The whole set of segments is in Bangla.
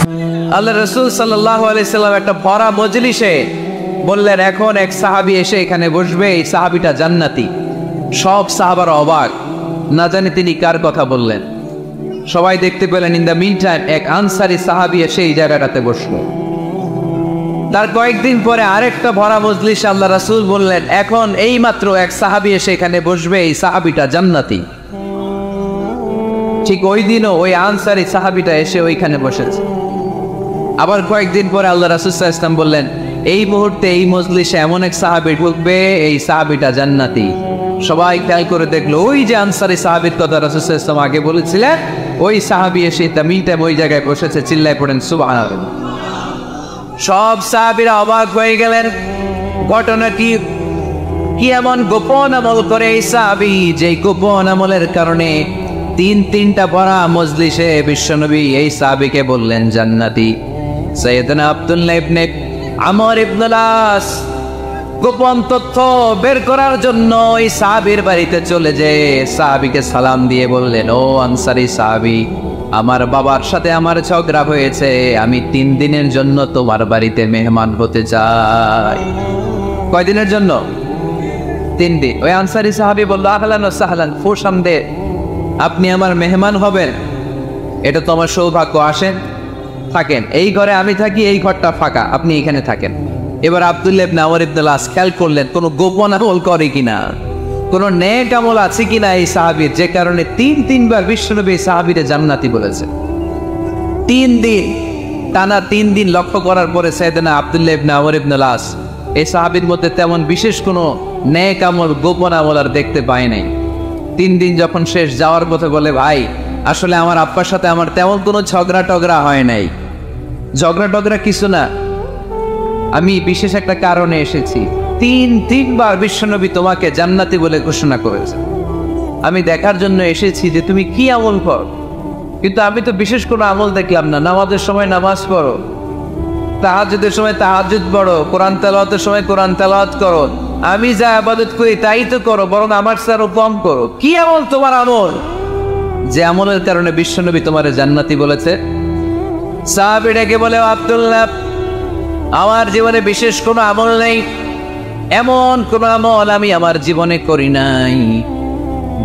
আল্লাহ রাসূল সাল্লাল্লাহু আলাইহি সাল্লাম একটা ভরা মজলিসে বললেন, এখন এক সাহাবী এসে এখানে বসবে, এই সাহাবীটা জান্নাতি। সব সাহাবারা অবাক, না জানি তিনি কার কথা বললেন। সবাই দেখতে পেলেন ইন দ্য মিন টাইম এক আনসারী সাহাবী এসে এই জায়গাটাতে বসলো। তার কয়েকদিন পরে আরেকটা ভরা মজলিস আল্লাহ রাসূল বললেন, এখন এই মাত্র এক সাহাবী এসে এখানে বসবে, এই সাহাবীটা জান্নাতি। ঠিক ওই দিনও ওই আনসারী সাহাবীটা এসে ওইখানে বসেছে। আবার কয়েকদিন পরে আল্লাহ রাসূল সাল্লাল্লাহু আলাইহি ওয়াসাল্লাম বললেন, এই মুহূর্তে এই মজলিসে এমন এক সাহাবী ঢুকবে, এই সাহাবীটা জান্নাতি। সবাই খেয়াল করে দেখলো, ওই যে আনসারী সাহাবীর কথা রাসূল সাল্লাল্লাহু আলাইহি ওয়াসাল্লাম আগে বলেছিলেন, ওই সাহাবী এসে তামিম ওই জায়গায় বসেছে। চিল্লায় পড়েন সুবহানাল্লাহ। সব সাহাবীরা অবাক হয়ে গেলেন, ঘটনা কি এমন গোপন আমল করে এই সাহাবী, যে গোপন আমলের কারণে তিনটা ভরা মজলিসে বিশ্বনবী এই সাহাবীকে বললেন জান্নাতি। সাইয়েদনা আব্দুল্লাহ ইবনে আমর ইবনুল আস গোপন তথ্য বের করার জন্য এই সাহাবীর বাড়িতে চলে যেয়ে সাহাবীকে সালাম দিয়ে বললেন, ও আনসারী সাহাবী, আমার বাবার সাথে আমার ঝগড়া হয়েছে, আমি 3 দিনের জন্য তোমার বাড়িতে মেহমান হতে চাই। কয়দিনের জন্য? 3 দিন। ওই আনসারী সাহাবী বলল, আহলান ওয়া সাহলান, খুশামদেদ, আপনি আমার মেহমান হবেন, এটা তো আমার সৌভাগ্য। আসেন, থাকেন, এই ঘরে আমি থাকি, এই ঘরটা ফাঁকা, আপনি এখানে থাকেন। এবার আব্দুল্লাহ ইবনে আমর ইবনুল আস খেয়াল করলেন কোনো গোপন আমল করে কিনা, কোনো নেক আমল আছে কিনা এই সাহাবীর, যে কারণে 3বার বিশ্বনবী এই সাহাবীরে জান্নাতি বলেছে। 3 দিন টানা 3 দিন লক্ষ্য করার পরে সাইয়েদনা আব্দুল্লাহ ইবনে আমর ইবনুল আস এই সাহাবীর মধ্যে তেমন বিশেষ কোনো নেক আমল, গোপন আমল আর দেখতে পায় নাই। 3 দিন যখন শেষ, যাওয়ার পথে বলে, ভাই আসলে আমার আব্বার সাথে আমার তেমন কোনো ঝগড়া টগড়া হয় নাই। ঝগড়া টগড়া কিছু না, আমি বিশেষ একটা কারণে এসেছি। 3বার বিশ্বনবী তোমাকে জান্নাতি বলে ঘোষণা করেছে, আমি দেখার জন্য এসেছি যে তুমি কি আমল কর। কিন্তু আমি তো বিশেষ কোনো আমল দেখলাম না। নামাজের সময় নামাজ পড়ো, তাহাজ্জুদের সময় তাহাজ্জুদ পড়ো, কোরআন তেলাওয়াতের সময় কোরআন তেলাওয়াত করো, আমি যা ইবাদত করি তাই তো করো, বরং আমার চেয়ে কম করো। কি আমল তোমার আমল, যে আমলের কারণে বিশ্বনবী তোমারে জান্নাতি বলেছে? সাহাবী ডেকে বলে, আব্দুল্লাহ, আমার জীবনে বিশেষ কোনো আমল নেই, এমন কোন আমল আমি আমার জীবনে করি নাই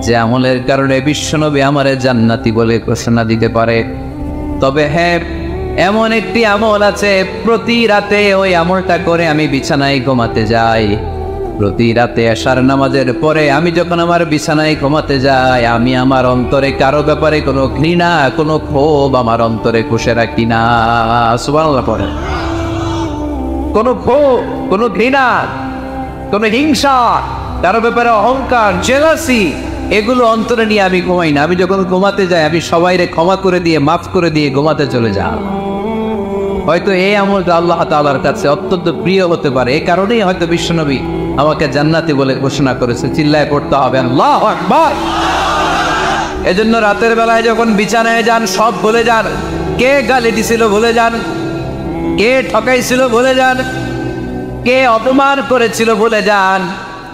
যে আমলের কারণে বিশ্বনবী আমারে জান্নাতি বলে ঘোষণা দিতে পারে। তবে হ্যাঁ, এমন একটি আমল আছে, প্রতি রাতে ওই আমলটা করে আমি বিছানায় ঘুমাতে যাই। প্রতি রাতে এশার নামাজের পরে আমি যখন আমার বিছানায় ঘুমাতে যাই, আমি আমার অন্তরে কারো ব্যাপারে কোনো ঘৃণা, কোনো ক্ষোভ আমার অন্তরে পুষে রাখি না। সুবহানাল্লাহ পড়ে। কোনো ক্ষোভ, কোনো ঘৃণা, কোনো হিংসা, কারো ব্যাপারে অহংকার, জেলাসি, এগুলো অন্তরে নিয়ে আমি ঘুমাই না। আমি যখন ঘুমাতে যাই, আমি সবাইরে ক্ষমা করে দিয়ে, মাফ করে দিয়ে ঘুমাতে চলে যাই। হয়তো এই আমলটা আল্লাহ তাআলার কাছে অত্যন্ত প্রিয় হতে পারে, এই কারণেই হয়তো বিশ্বনবী আমাকে জান্নাতি বলে ঘোষণা করেছে। চিল্লায় পড়তে হবে আল্লাহু আকবার। এজন্য রাতের বেলায় যখন বিছানায় যান, সব ভুলে যান। কে গালি দিছিল ভুলে যান, কে ঠকাইছিল ভুলে যান, কে অপমান করেছিল ভুলে যান,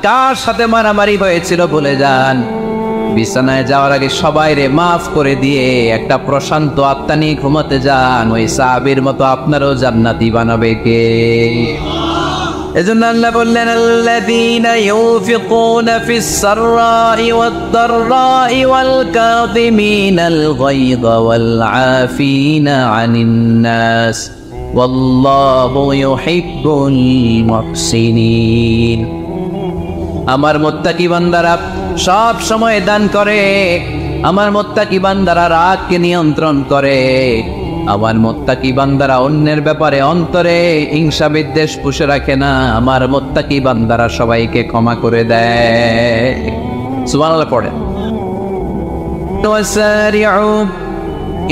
কার সাথে মারামারি হয়েছিল ভুলে যান। বিছানায় যাওয়ার আগে সবাইরে মাফ করে দিয়ে একটা প্রশান্ত আত্মা নিয়ে ঘুমাতে যান। ওই সাহাবীর মতো আপনারও জান্নাতি বানাবে কে? এজন্য আল্লাহ বললেন, আল্লাযীনা ইউনফিকুনা ফিস সাররাই ওয়াদ দাররাই ওয়াল কাযিমিনাল গায়যা ওয়াল আফিনা আনিন নাস ওয়াল্লাহু ইউহিব্বুল মুহসিনিন। আমার মুত্তাকি বান্দারা সব সময় দান করে, আমার মুত্তাকি বান্দারা রাগকে নিয়ন্ত্রণ করে, আমার মুত্তাকি বান্দারা অন্যের ব্যাপারে অন্তরে হিংসা বিদ্বেষ পুষে রাখে না, আমার মুত্তাকি বান্দারা সবাইকে ক্ষমা করে দেয়। সুবহানাল্লাহ পড়ে। ওয়াসারিউ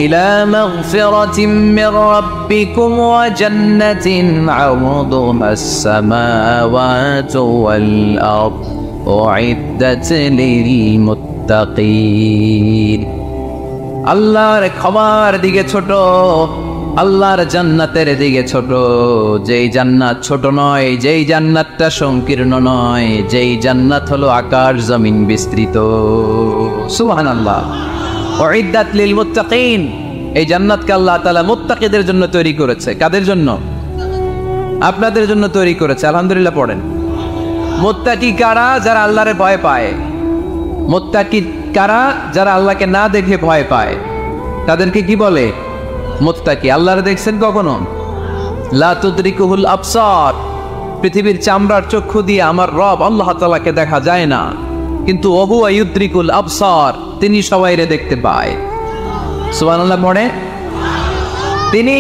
ইলা মাগফিরাতিন মির রাব্বিকুম ওয়া জান্নাতিন আরদুহাস সামাওয়াতু ওয়াল আরদ উইদ্দাত লিল মুত্তাকিন। আল্লাহর ক্ষমার দিকে ছোট, আল্লাহর জান্নাতের দিকে ছোট। যেই জান্নাত ছোট নয়, যেই জান্নাতটা সংকীর্ণ নয়, যেই জান্নাত হলো আকাশ জমিন বিস্তৃত। সুবহানাল্লাহ। উইদ্দাত লিল মুত্তাকিন, এই জান্নাতকে আল্লাহ তাআলা মুত্তাকিদের জন্য তৈরি করেছে। কাদের জন্য? আপনাদের জন্য তৈরি করেছে। আলহামদুলিল্লাহ পড়েন। মুত্তাকি কারা? যারা আল্লাহরে ভয় পায়। মুত্তাকি কারা? যারা আল্লাহকে না দেখে ভয় পায়, তাদেরকে কি বলে? মুত্তাকি। আল্লাহরে দেখছেন কখনো? লা তুদরিকুহুল আবসার, পৃথিবীর চামড়ার চক্ষু দিয়ে আমার রব আল্লাহ তাআলাকে দেখা যায় না, কিন্তু ওহুয়া ইউদরিকুল আবসার, তিনি সবাইরে দেখতে পায়। সুবহানাল্লাহ পড়ে। তিনি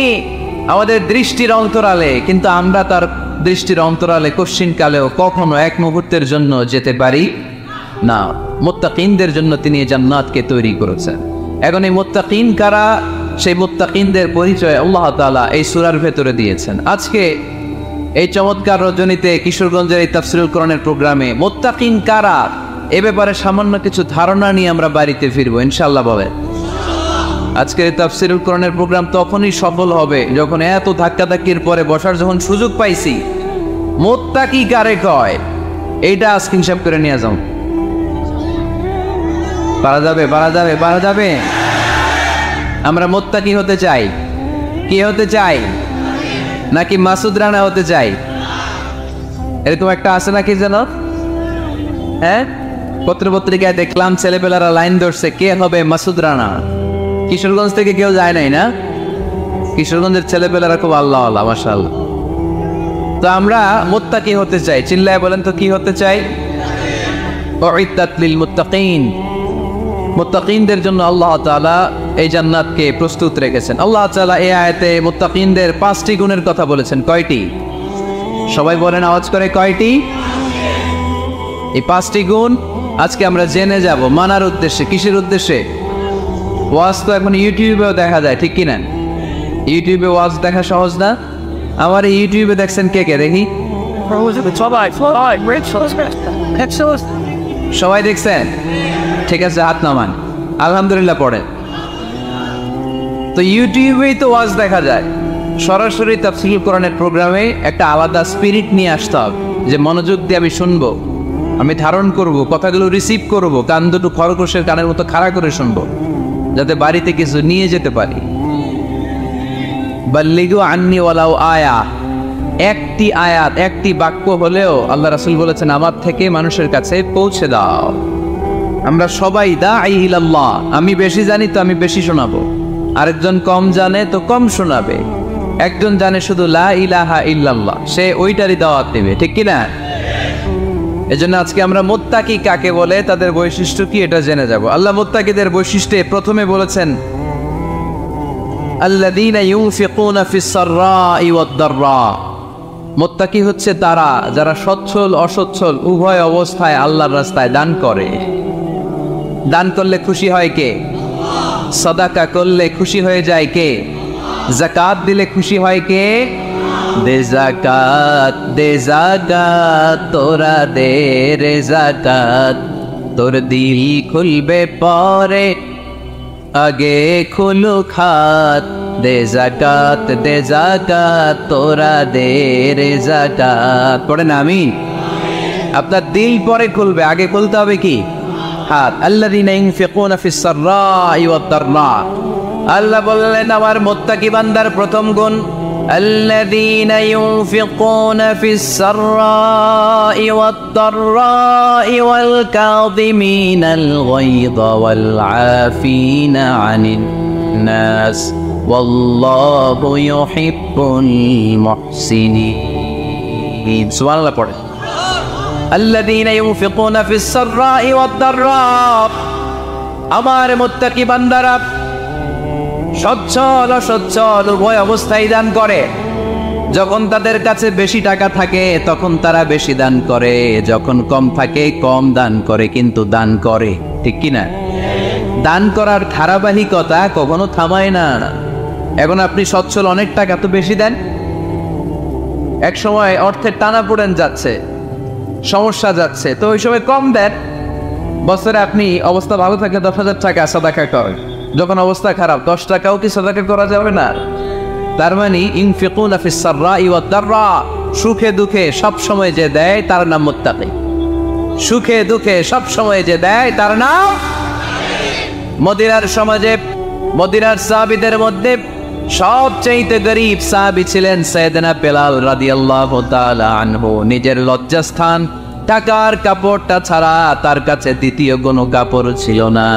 আমাদের দৃষ্টির অন্তরালে, কিন্তু আমরা তার দৃষ্টির অন্তরালে কশ্চিনকালেও কখনো এক মুহূর্তের জন্য যেতে পারি না। মুত্তাকিনদের জন্য তিনি এই জান্নাতকে তৈরি করেছেন। এখন এই মুত্তাকিন কারা? সেই মুত্তাকিনদের পরিচয় আল্লাহ তাআলা এই সূরার ভেতরে দিয়েছেন। আজকে এই চমৎকার রজনীতে কিশোরগঞ্জের এই তাফসীরুল কোরআনের প্রোগ্রামে মুত্তাকিন কারা এ ব্যাপারে সামান্য কিছু ধারণা নিয়ে আমরা বাড়িতে ফিরবো ইনশাআল্লাহ। বলে আজকের তাফসীরুল কোরআনের প্রোগ্রাম তখনই সফল হবে যখন এত ধাক্কাধাক্কির পরে বসার যখন সুযোগ পাইছি, মুত্তাকি কারে কয় এইটা আজকে হিসাব করে নিয়ে যাও। পারা যাবে? পারা যাবে? পারা যাবে? আমরা মুত্তাকি হতে চাই। কি হতে চাই? নাকি মাসুদ রানা হতে চাই? এরকম একটা আছে নাকি যেন? হ্যাঁ, পত্রপত্রিকায় দেখলাম ছেলেপেলারা লাইন ধরছে কে হবে মাসুদ রানা। কিশোরগঞ্জ থেকে কেউ যায় নাই না? কিশোরগঞ্জের ছেলেপেলারা খুব আল্লাহ আল্লাহ, মাশাআল্লাহ। তো আমরা মুত্তাকি হতে চাই। চিল্লায় বলেন তো কি হতে চাই? উইদ্দাত লিল মুত্তাকিন, মুত্তাকিনদের জন্য আল্লাহ তাআলা এই জান্নাতকে প্রস্তুত রেখেছেন। আল্লাহ তাআলা এই আয়াতে মুত্তাকিনদের 5টি গুণের কথা বলেছেন। কয়টি? সবাই বলেন আওয়াজ করে, কয়টি? এই 5টি গুণ আজকে আমরা জেনে যাব মানার উদ্দেশ্যে। কিসের উদ্দেশ্যে? ওয়াজ তো এখন ইউটিউবেও দেখা যায়, ঠিক কিনা? ইউটিউবে ওয়াজ দেখা সহজ না? আমার ইউটিউবে দেখছেন কে কে? দেখি সবাই দেখছেন? ঠিক আছে, হাত নামান। আলহামদুলিল্লাহ পড়েন। তো ইউটিউবেই তো ওয়াজ দেখা যায়। সরাসরি তাফসীরুল কোরআনের প্রোগ্রামে একটা আলাদা স্পিরিট নিয়ে আসতে হবে, যে মনোযোগ দিয়ে আমি শুনবো, আমি ধারণ করব, কথাগুলো রিসিভ করব, কান দুটো খরগোশের কানের মতো খাড়া করে শুনবো, যাতে বাড়িতে কিছু নিয়ে যেতে পারি। বাল্লিগু আন্নি ওয়ালাউ আয়া, একটি আয়াত, একটি বাক্য হলেও আল্লাহ রাসূল বলেছেন আমার থেকে মানুষের কাছে পৌঁছে দাও। আমরা সবাই দাঈ ইলাল্লাহ। আমি বেশি জানি তো আমি বেশি শোনাবো, আরেকজন কম জানে তো কম শোনাবে, একজন জানে শুধু লা ইলাহা ইল্লাল্লাহ, সে ওইটারই দাওয়াত দেবে, ঠিক কিনা? এজন্য আজকে আমরা মুত্তাকি কাকে বলে, তাদের বৈশিষ্ট্য কি, এটা জেনে যাব। আল্লাহ মুত্তাকিদের বৈশিষ্ট্যে প্রথমে বলেছেন আল্লাযীনা ইউনফিকুনা ফিস সাররাই ওয়াদ দাররা। মুত্তাকি হচ্ছে তারা যারা সচ্ছল অসচ্ছল উভয় অবস্থায় আল্লাহর রাস্তায় দান করে। দান করলে খুশি হয় কে? সাদাকা করলে খুশি হয়ে যায় কে? যাকাত দিলে খুশি হয় কে? দে যাকাত, দে যাকাত, তোরা দে রে যাকাত, তোর দিল খুলবে পরে আগে খুলু খাত। দে যাকাত, দে যাকাত, তোরা দে রে যাকাত। পড়েন আমিন। আপনার দিল পরে খুলবে, আগে খুলতে হবে কি? হাত। আল্লাযীনা ইউনফিকুনা ফিস সাররাই ওয়াদ দাররা। আল্লাহ বললেন আমার মুত্তাকি বান্দার প্রথম গুণ আল্লাযীনা ইউনফিকুনা ফিস সাররাই ওয়াদ দাররাই ওয়াল কাযিমিনাল গায়যা ওয়াল আফিনা আনিন নাস ওয়াল্লাহু ইউহিব্বুল মুহসিনিন। সুবহানাল্লাহ পড়ে। আল্লাযীনা ইউনফিকুনা ফিস সাররাই ওয়াদ দাররা, আমার মুত্তাকি বান্দারা সচ্ছল অসচ্ছল উভয় অবস্থায় দান করে। যখন তাদের কাছে বেশি টাকা থাকে তখন তারা বেশি দান করে, যখন কম থাকে কম দান করে, কিন্তু দান করে, ঠিক কিনা? দান করার ধারাবাহিকতা কখনো থামায় না। এখন আপনি সচ্ছল, অনেক টাকা তো বেশি দেন, এক সময় অর্থের টানাপোড়েন যাচ্ছে, সমস্যা যাচ্ছে, তো ওই সময় কম দেন। বছরে আপনি অবস্থা ভালো থাকে 10,000 টাকা সাদাকা করেন, যখন অবস্থা খারাপ 10 টাকাও কি সাদাকা করা যাবে না? তার মানে ইনফিকুনা ফিস সাররাই ওয়াদ দাররা, সুখে দুঃখে সব সময় যে দেয় তার নাম মুত্তাকি। সুখে দুঃখে সব সময় যে দেয় তার নাম। মদিনার সমাজে মদিনার সাহাবীদের মধ্যে সবচেয়ে গরীব সাহাবী ছিলেন সাইয়েদনা বেলাল রাদিয়াল্লাহু তাআলা আনহু। নিজের লজ্জাস্থান টাকার কাপড়টা ছাড়া তার কাছে দ্বিতীয় কোনো কাপড় ছিল না।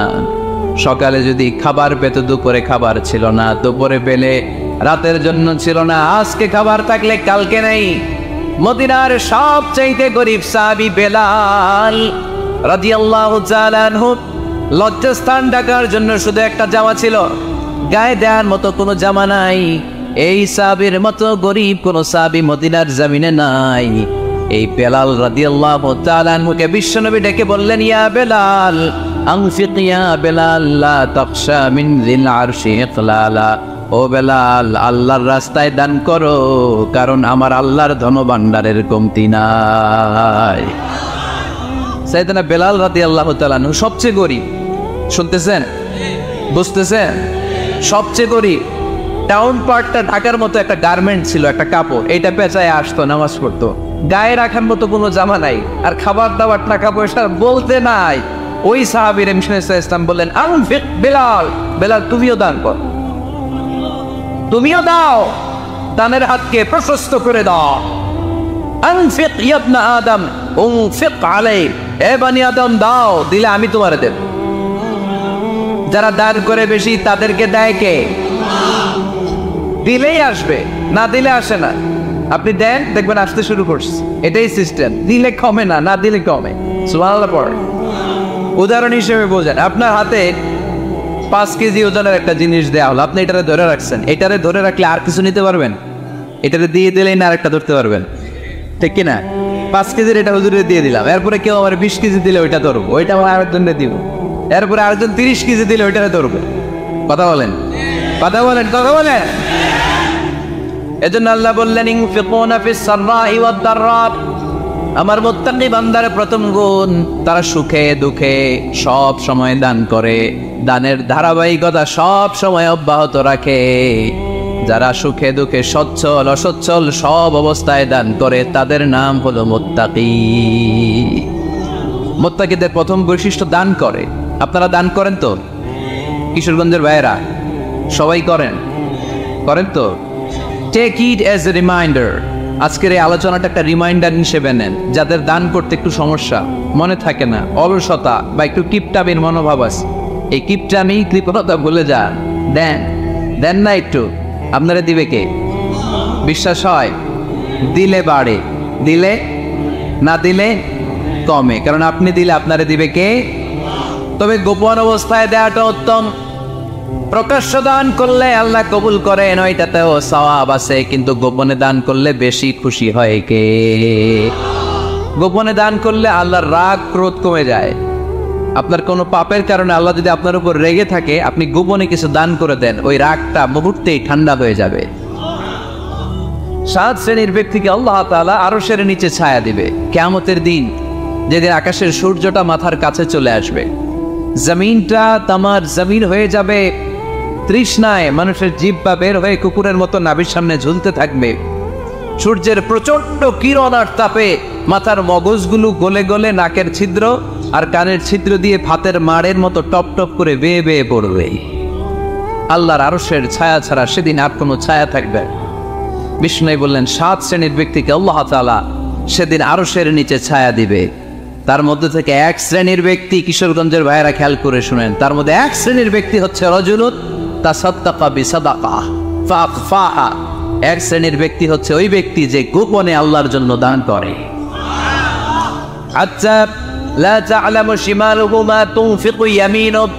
সকালে যদি খাবার পেত, দুপুরে খাবার ছিল না, দুপুরে পেলে রাতের জন্য ছিল না, আজকে খাবার থাকলে কালকে নেই। মদিনার সবচেয়ে গরীব সাহাবী বেলাল রাদিয়াল্লাহু তাআলা আনহু, লজ্জাস্থান ঢাকার জন্য শুধু একটা জামা ছিল, গায়ে দেওয়ার মতো কোনো জামা নাই। এই সাহাবীর মতো গরীব কোনো সাহাবী মদিনার জমিনে নাই। এই বেলাল রাদিয়াল্লাহু তাআলা আনহুকে বিশ্বনবী ডেকে বললেন, ইয়া বেলাল আনফিক ইয়া বেলাল লা তাখশা মিন যিল আরশি ইকলালা। ও বেলাল, আল্লাহর রাস্তায় দান করো, কারণ আমার আল্লাহর ধনভাণ্ডারের কমতি নাই। সাইয়েদনা বেলাল রাদিয়াল্লাহু তাআলা আনহু সবচেয়ে গরীব। শুনতেছেন? বুঝতেছেন? সবচেয়ে গরীব। টাউন পার্টটা ঢাকার মতো একটা গার্মেন্ট ছিল, একটা কাপড়, এইটা পেঁচায় আসতো, নামাজ পড়তো। গায়ে রাখার মতো কোনো জামা নাই, আর খাবার দাবার টাকা পয়সা বলতে নাই। ওই সাহাবীর ইসলাম বললেন, আনফিক বেলাল, বেলাল তুমিও দান কর, তুমিও দাও, দানের হাতকে প্রশস্ত করে দাও। আনফিক ইয়া ইবনা আদম উনফিক আলাই, এ বনি আদম দাও, দিলে আমি তোমারে দেব। যারা দান করে বেশি তাদেরকে দেয় কে? দিলেই আসবে, না দিলে আসে না। আপনি দেন, দেখবেন আসতে শুরু করছে। এটাই সিস্টেম। দিলে কমে না, না দিলে কমে। সুবহানাল্লাহ পড়ে। উদাহরণ হিসেবে বোঝেন, আপনার হাতে 5 কেজি ওজনের একটা জিনিস দেওয়া হলো, আপনি এটারে ধরে রাখছেন। এটারে ধরে রাখলে আর কিছু নিতে পারবেন? এটারে দিয়ে দিলেই না আরেকটা ধরতে পারবেন, ঠিক কিনা? 5 কেজির এটা হুজুরে দিয়ে দিলাম, এরপরে কেউ আমার 20 কেজি দিলে ওইটা ধরবো, ওইটা আমার আরেকজনে দিব, এরপরে আরেকজন 30 কেজি দিলে ওইটারে ধরবো। কথা বলেন, কথা বলেন, কথা বলেন। এজন্য আল্লাহ বললেন, ইনফিকুনা ফিস সাররাই ওয়াদ দাররা। আমার মুত্তাকি বান্দার প্রথম গুণ, তারা সুখে দুঃখে সব সময় দান করে, দানের ধারাবাহিকতা সব সময় অব্যাহত রাখে। যারা সুখে দুঃখে সচ্ছল অসচ্ছল সব অবস্থায় দান করে, তাদের নাম হলো মুত্তাকি। মুত্তাকিদের প্রথম বৈশিষ্ট্য দান করে। আপনারা দান করেন তো? কিশোরগঞ্জের ভাইয়েরা সবাই করেন? করেন তো? Take it as a reminder. আজকের এই আলোচনাটা একটা রিমাইন্ডার হিসেবে নেন। যাদের দান করতে একটু সমস্যা, মনে থাকে না, অলসতা বা একটু কিপটামির মনোভাব আছে, এই কিপটামি কৃপণতা ভুলে যান, দেন। দেন না একটু, আপনারা দিবে কে? বিশ্বাস হয়? দিলে বাড়ে, দিলে না দিলে কমে, কারণ আপনি দিলে আপনারে দিবে কে? তবে গোপন অবস্থায় দেওয়াটা উত্তম। প্রকাশ্য দান করলে আল্লাহ কবুল করেন, ওইটাতেও সওয়াব আছে, কিন্তু গোপনে দান করলে বেশি খুশি হয় কে? গোপনে দান করলে আল্লাহর রাগ ক্রোধ কমে যায়। আপনার কোনো পাপের কারণে আল্লাহ যদি আপনার উপর রেগে থাকে, আপনি গোপনে কিছু দান করে দেন, ওই রাগটা মুহূর্তেই ঠান্ডা হয়ে যাবে। 7 শ্রেণীর ব্যক্তিকে আল্লাহ তাআলা আরশের নিচে ছায়া দিবে কিয়ামতের দিন, যেদিন আকাশের সূর্যটা মাথার কাছে চলে আসবে, জমিনটা তামার জমিন হয়ে যাবে, তৃষ্ণায় মানুষের জিহ্বা বের হয়ে কুকুরের মতো নাভির সামনে ঝুলতে থাকবে। সূর্যের প্রচন্ড কিরণ আর তাপে মাথার মগজগুলো গলে গলে নাকের ছিদ্র আর কানের ছিদ্র দিয়ে ভাতের মাড়ের মতো টপ টপ করে বেয়ে বেয়ে পড়বে। আল্লাহর আরশের ছায়া ছাড়া সেদিন আর কোনো ছায়া থাকবে। বিষ্ণু বললেন, 7 শ্রেণীর ব্যক্তিকে আল্লাহ তাআলা সেদিন আরশের নিচে ছায়া দিবে। তার মধ্যে থেকে 1 শ্রেণীর ব্যক্তি, কিশোরগঞ্জের ভাইয়েরা খেয়াল করে শুনেন, তার মধ্যে 1 শ্রেণীর ব্যক্তি হচ্ছে রাজুলুন তাসাদ্দাকা বিসাদাকাহ ফাআখফাহা। 1 শ্রেণীর ব্যক্তি হচ্ছে ওই ব্যক্তি যে গোপনে আল্লাহর জন্য দান করে। আচ্ছা, লা তা'লামু শিমালুহু মা তুনফিকু ইয়ামিনুহু,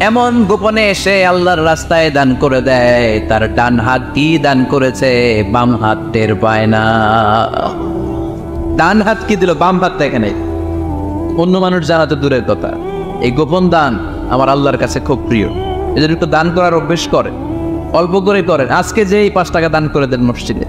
এমন গোপনে এসে আল্লাহর রাস্তায় দান করে দেয়, তার ডান হাত কি দান করেছে বাম হাত টের পায় না। ডান হাত কি দিল, বাম হাত এখানে, অন্য মানুষ জানা তো দূরের কথা। এই গোপন দান আমার আল্লাহর কাছে খুব প্রিয়। এজন্য একটু দান করার অভ্যেস করেন, অল্প করে করেন। আজকে যে 5 টাকা দান করে দেন মসজিদে,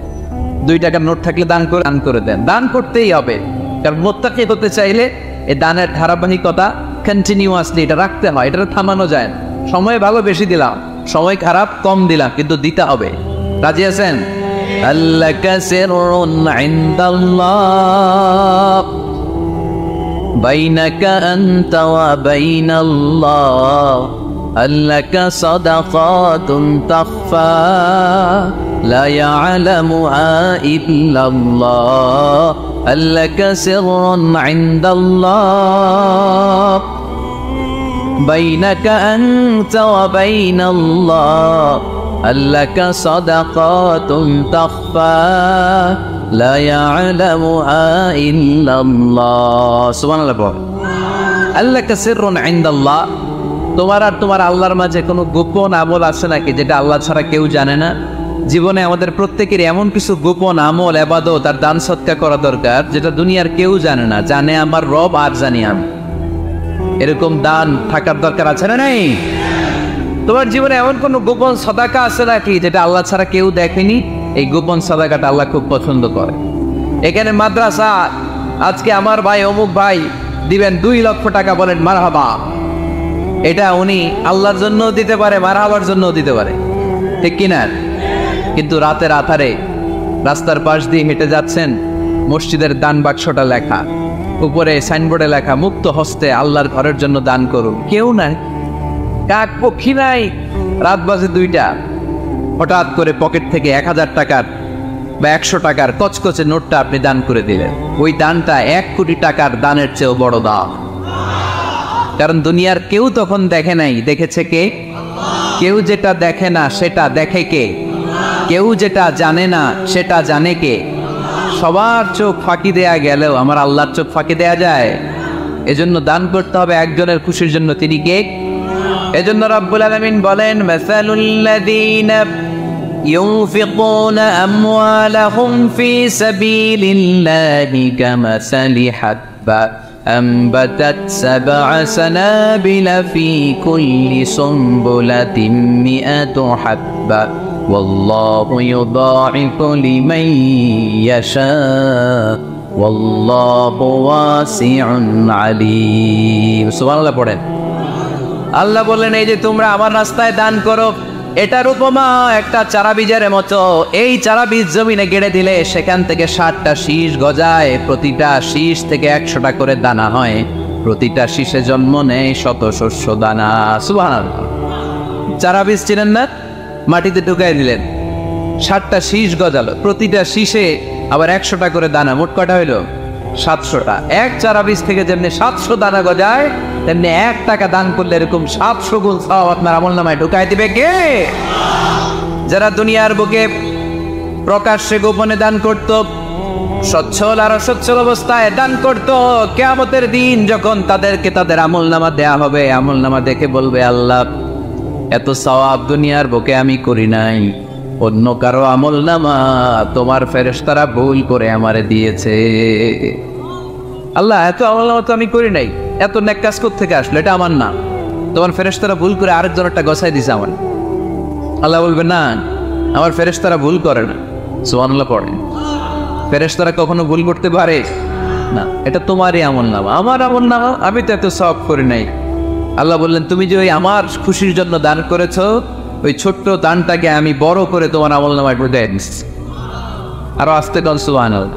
2 টাকার নোট থাকলে দান করে দেন। দান করতেই হবে, কারণ মুত্তাকি হতে চাইলে এই দানের ধারাবাহিকতা কন্টিনিউয়াসলি এটা রাখতে হয়, এটা থামানো যায় না। সময় ভালো বেশি দিলাম, সময় খারাপ কম দিলাম, কিন্তু দিতে হবে। রাজি আছেন? আল্লাকা সিররুন ইনদাল্লাহ বাইনাকা আনতা ওয়া বাইনাল্লাহ, আল্লাকা সাদাকাতুন তাখফা লা ইয়ালামুহা ইল্লাল্লাহ আল্লাকা সিররুন ইনদাল্লাহ বাইনাকা আনতা ওয়া বাইনাল্লাহ আল্লাকা সাদাকাতুন তাখফা লা ইয়ালামুহা ইল্লাল্লাহ সুবহানাল্লাহ। আল্লাকা সিররুন ইনদাল্লাহ, তোমার আর তোমার আল্লাহর মাঝে কোনো গোপন আমল আছে নাকি যেটা আল্লাহ ছাড়া কেউ জানে না? জীবনে আমাদের প্রত্যেকের এমন কিছু গোপন আমল, ইবাদত আর দান সদকা করা দরকার যেটা দুনিয়ার কেউ জানে না, জানে আমার রব আর জানি আমি। এরকম দান থাকার দরকার আছে না নাই? তোমার জীবনে এমন কোনো গোপন সাদাকা আছে নাকি যেটা আল্লাহ ছাড়া কেউ দেখেনি? এই গোপন সাদাকাটা আল্লাহ খুব পছন্দ করে। এখানে মাদ্রাসা, আজকে আমার ভাই অমুক ভাই দিবেন 2 লক্ষ টাকা, বলেন মারহাবা। এটা উনি আল্লাহর জন্য দিতে পারে, মারহাবার জন্য দিতে পারে, ঠিক কিনা? কিন্তু রাতের আধারে রাস্তার পাশ দিয়ে হেঁটে যাচ্ছেন, মসজিদের দান বাক্সটা লেখা, উপরে সাইনবোর্ডে লেখা মুক্ত হস্তে আল্লাহর ঘরের জন্য দান করুন। কেউ নাই, কাক পক্ষী নাই। রাত বাজে 2টা, হঠাৎ করে পকেট থেকে 1000 টাকার বা 100 টাকার কচকচে নোটটা আপনি দান করে দিলেন। ওই দানটা 1 কোটি টাকার দানের চেয়েও বড় দান। কারণ দুনিয়ার কেউ তখন দেখে নাই, দেখেছে কে? কেউ যেটা দেখে না সেটা দেখে কে? কেউ যেটা জানে না সেটা জানে কে? সবার চোখ ফাঁকি দেয়া গেলেও আমার আল্লাহর চোখ ফাঁকি দেয়া যায়? এজন্য দান করতে হবে একজনের খুশির জন্য, তিনি কে? এজন্য রব্বুল আলামিন বলেন, মাসালুল্লাযীনা ইউনফিকুনা আমওয়ালাহুম ফি সাবিলিল্লাহি কামাসালি হাব্বা أنبتت 7 سنابل في كل سنبلة 100 حبة والله يضاعف لمن يشاء والله واسع عليم সুবহানাল্লাহ পড়েন। আল্লাহ বললেন, এই যে তোমরা আমার রাস্তায় দান করো, এটার উপমা একটা চারা বীজের মতো। এই চারা বীজ জমিনে গেড়ে দিলে সেখান থেকে 60টা শীষ গজায়, প্রতিটা শীষ থেকে 100টা করে দানা হয়, প্রতিটা শীষে জন্ম নেয় শত শস্য দানা। সুবহানাল্লাহ। চারা বীজ চিনেন না? মাটিতে ঢুকাই দিলেন, 60টা শীষ গজালো, প্রতিটা শীষে আবার 100টা করে দানা, মোট কটা হইলো? 700টা। এক চারা বীজ থেকে যেমনি 700 দানা গজায়, তেমনি 1 টাকা দান করলে এরকম 700 গুণ সওয়াব আপনার আমলনামায় ঢুকাই দিবে কে? যারা দুনিয়ার বুকে প্রকাশ্যে গোপনে দান করত, সচ্ছল আর অসচ্ছল অবস্থায় দান করত, কিয়ামতের দিন যখন তাদেরকে তাদের আমলনামা দেয়া হবে, আমলনামা দেখে বলবে, আল্লাহ এত সওয়াব দুনিয়ার বুকে আমি করি নাই, অন্য কারো আমলনামা তোমার ফেরেশতারা ভুল করে আমারে দিয়েছে। আল্লাহ এত আমলনামা তো আমি করি নাই, এত নেক কাজ থেকে আসলো, এটা আমার না, তোমার ফেরেশতারা ভুল করে আরেকজনেরটা গছাই দিছে আমার। আল্লাহ বলবে, না, আমার ফেরেশতারা ভুল করে না। সুবহানাল্লাহ পড়ে। ফেরেশতারা কখনো ভুল করতে পারে না, এটা তোমারই আমলনামা, আমার আমলনামা, আমি তো এত সওয়াব করি নাই। আল্লাহ বললেন, তুমি যে ওই আমার খুশির জন্য দান করেছো, ওই ছোট্ট দানটাকে আমি বড় করে তোমার আমলনামায় ঢুকাই দিচ্ছি। আরো আস্তে কন সুবহানাল্লাহ।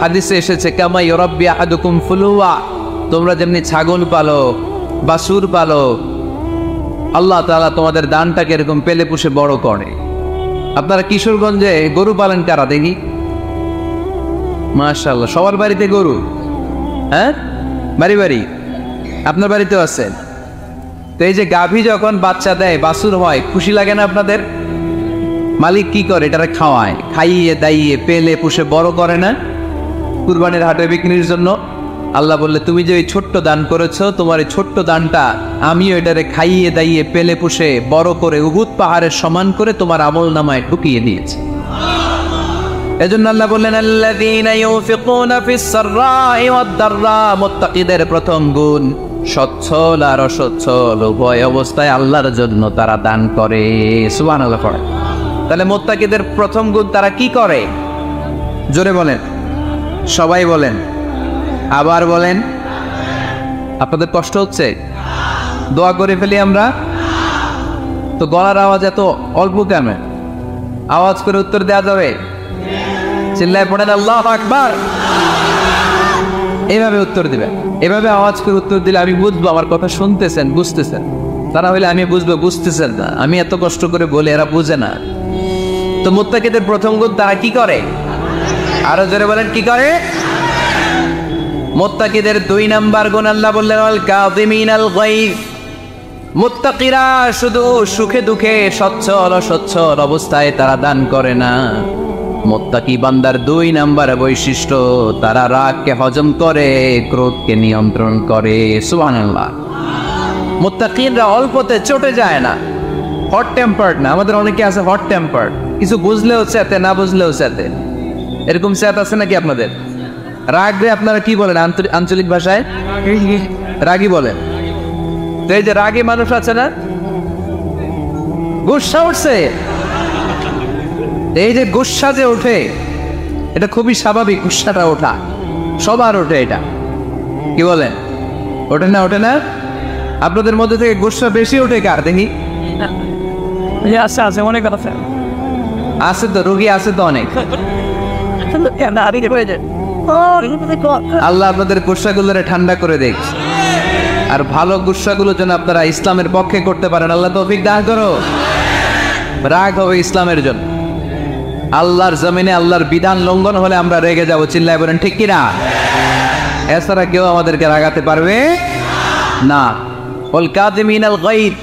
হাদিসে এসেছে, কামা ইউরাব্বি আহাদুকুম ফুলুয়া, তোমরা যেমনি ছাগল পালো, বাছুর পালো, আল্লাহ তাআলা তোমাদের দানটাকে এরকম পেলে পুষে বড় করে। আপনারা কিশোরগঞ্জে গরু পালেন কারা দেখি? মাশাআল্লাহ, সবার বাড়িতে গরু, হ্যাঁ, বাড়ি বাড়ি। আপনার বাড়িতেও আছে। তো এই যে গাভী যখন বাচ্চা দেয়, বাছুর হয়, খুশি লাগে না আপনাদের? মালিক কি করে? এটারে খাওয়ায়, খাইয়ে দাইয়ে পেলে পুষে বড় করে না? কুরবানির হাটে বিক্রির জন্য। আল্লাহ বললে, তুমি যে ওই ছোট্ট দান করেছো, তোমার এই ছোট্ট দানটা আমিও এটারে খাইয়ে দাইয়ে পেলে পুষে বড় করে উহুদ পাহাড়ের সমান করে তোমার আমলনামায় ঢুকিয়ে দিয়েছে। এজন্য আল্লাহ বললেন, আল্লাযীনা ইউনফিকুনা ফিস সাররাই ওয়াদ দাররা, মুত্তাকিদের প্রথম গুণ সচ্ছল আর অসচ্ছল উভয় অবস্থায় আল্লাহর জন্য তারা দান করে। সুবহানাল্লাহ পড়ে। তাহলে মুত্তাকিদের প্রথম গুণ, তারা কি করে? জোরে বলেন, সবাই বলেন, আবার বলেন। আপনাদের কষ্ট হচ্ছে? দোয়া করে ফেলি আমরা তো। গলার আওয়াজ এত অল্প কেন? আওয়াজ করে উত্তর দেওয়া যাবে? চিল্লায় পড়েন আল্লাহু আকবার। এইভাবে উত্তর দিবেন, এভাবে আওয়াজ করে উত্তর দিলে আমি বুঝবো আমার কথা শুনতেছেন, বুঝতেছেন। তারা হইলে আমি বুঝবো, বুঝতেছেন না, আমি এত কষ্ট করে বলি এরা বুঝে না। তো মুত্তাকিদের প্রথম গুণ তারা কি করে? আরো জোরে বলেন কি করে? মুত্তাকিদের 2 নাম্বার গুণ আল্লাহ বললেন আল কাযিমিনাল গায়জ। মুত্তাকিরা শুধু সুখে দুঃখে সচ্ছল অসচ্ছল অবস্থায় তারা দান করে না। মুত্তাকি বান্দার 2 নাম্বার বৈশিষ্ট্য, তারা রাগকে হজম করে, ক্রোধকে নিয়ন্ত্রণ করে। সুবহানাল্লাহ। মুত্তাকিনরা অল্পতে চটে যায় না, হট টেম্পার্ড না। আমাদের অনেকে আছে হট টেম্পার্ড, কিছু বুঝলেও চেতে, না বুঝলেও চেতে। এরকম চেত আছে নাকি আপনাদের? রাগরে আপনারা কি বলেন আঞ্চলিক ভাষায়? রাগী বলেন। তো এই যে রাগী মানুষ আছে না, গুসা উঠছে, এই যে গুসা যে ওঠে, এটা খুবই স্বাভাবিক। গুসাটা ওঠা সবার ওঠে, এটা কি বলেন? ওঠে না? ওঠে না? আপনাদের মধ্যে থেকে গুসা বেশি ওঠে কার দেখি? আছে অনেক আছে, আছে তো, রোগী আছে তো অনেক। আল্লাহ আপনাদের গুসাগুলোরে ঠান্ডা করে দেখ, আর ভালো গুসাগুলো যেন আপনারা ইসলামের পক্ষে করতে পারেন। আল্লাহ তৌফিক দান করো। রাগ হবে ইসলামের জন্য। আল্লাহর জমিনে আল্লাহর বিধান লঙ্ঘন হলে আমরা রেগে যাব, চিল্লায় বলেন ঠিক কিনা? এছাড়া কেউ আমাদেরকে রাগাতে পারবে না। ওয়াল কাযিমিনাল গায়জ।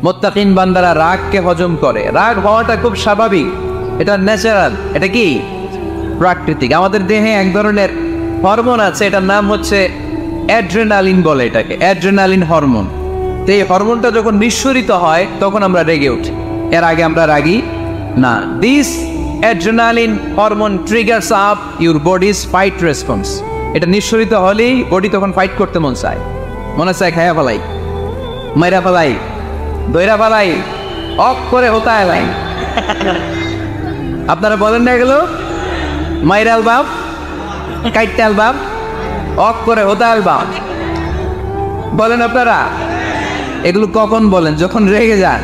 মুত্তাকিন বান্দারা রাগকে হজম করে। রাগ হওয়াটা খুব স্বাভাবিক, এটা ন্যাচারাল, এটা কি প্রাকৃতিক। আমাদের দেহে এক ধরনের হরমোন আছে, এটার নাম হচ্ছে অ্যাড্রেনালিন বলে এটাকে, অ্যাড্রেনালিন হরমোন। তো এই হরমোনটা যখন নিঃসরিত হয় তখন আমরা রেগে উঠি, এর আগে আমরা রাগি না। This adrenaline hormone triggers up your bodies fight response. এটা নিঃসরিত হলেই বডি তখন ফাইট করতে মন চায়, মনে চায় খায়া ফেলাই, মাইরা ফেলাই, দইরা ফেলাই, অফ করে হতায় লাই। আপনারা বলেন না এগুলো? মাইরাল বাপ, কাইটাল বাপ, অফ করে হতাল বাপ, বলেন আপনারা? এগুলো কখন বলেন? যখন রেগে যান,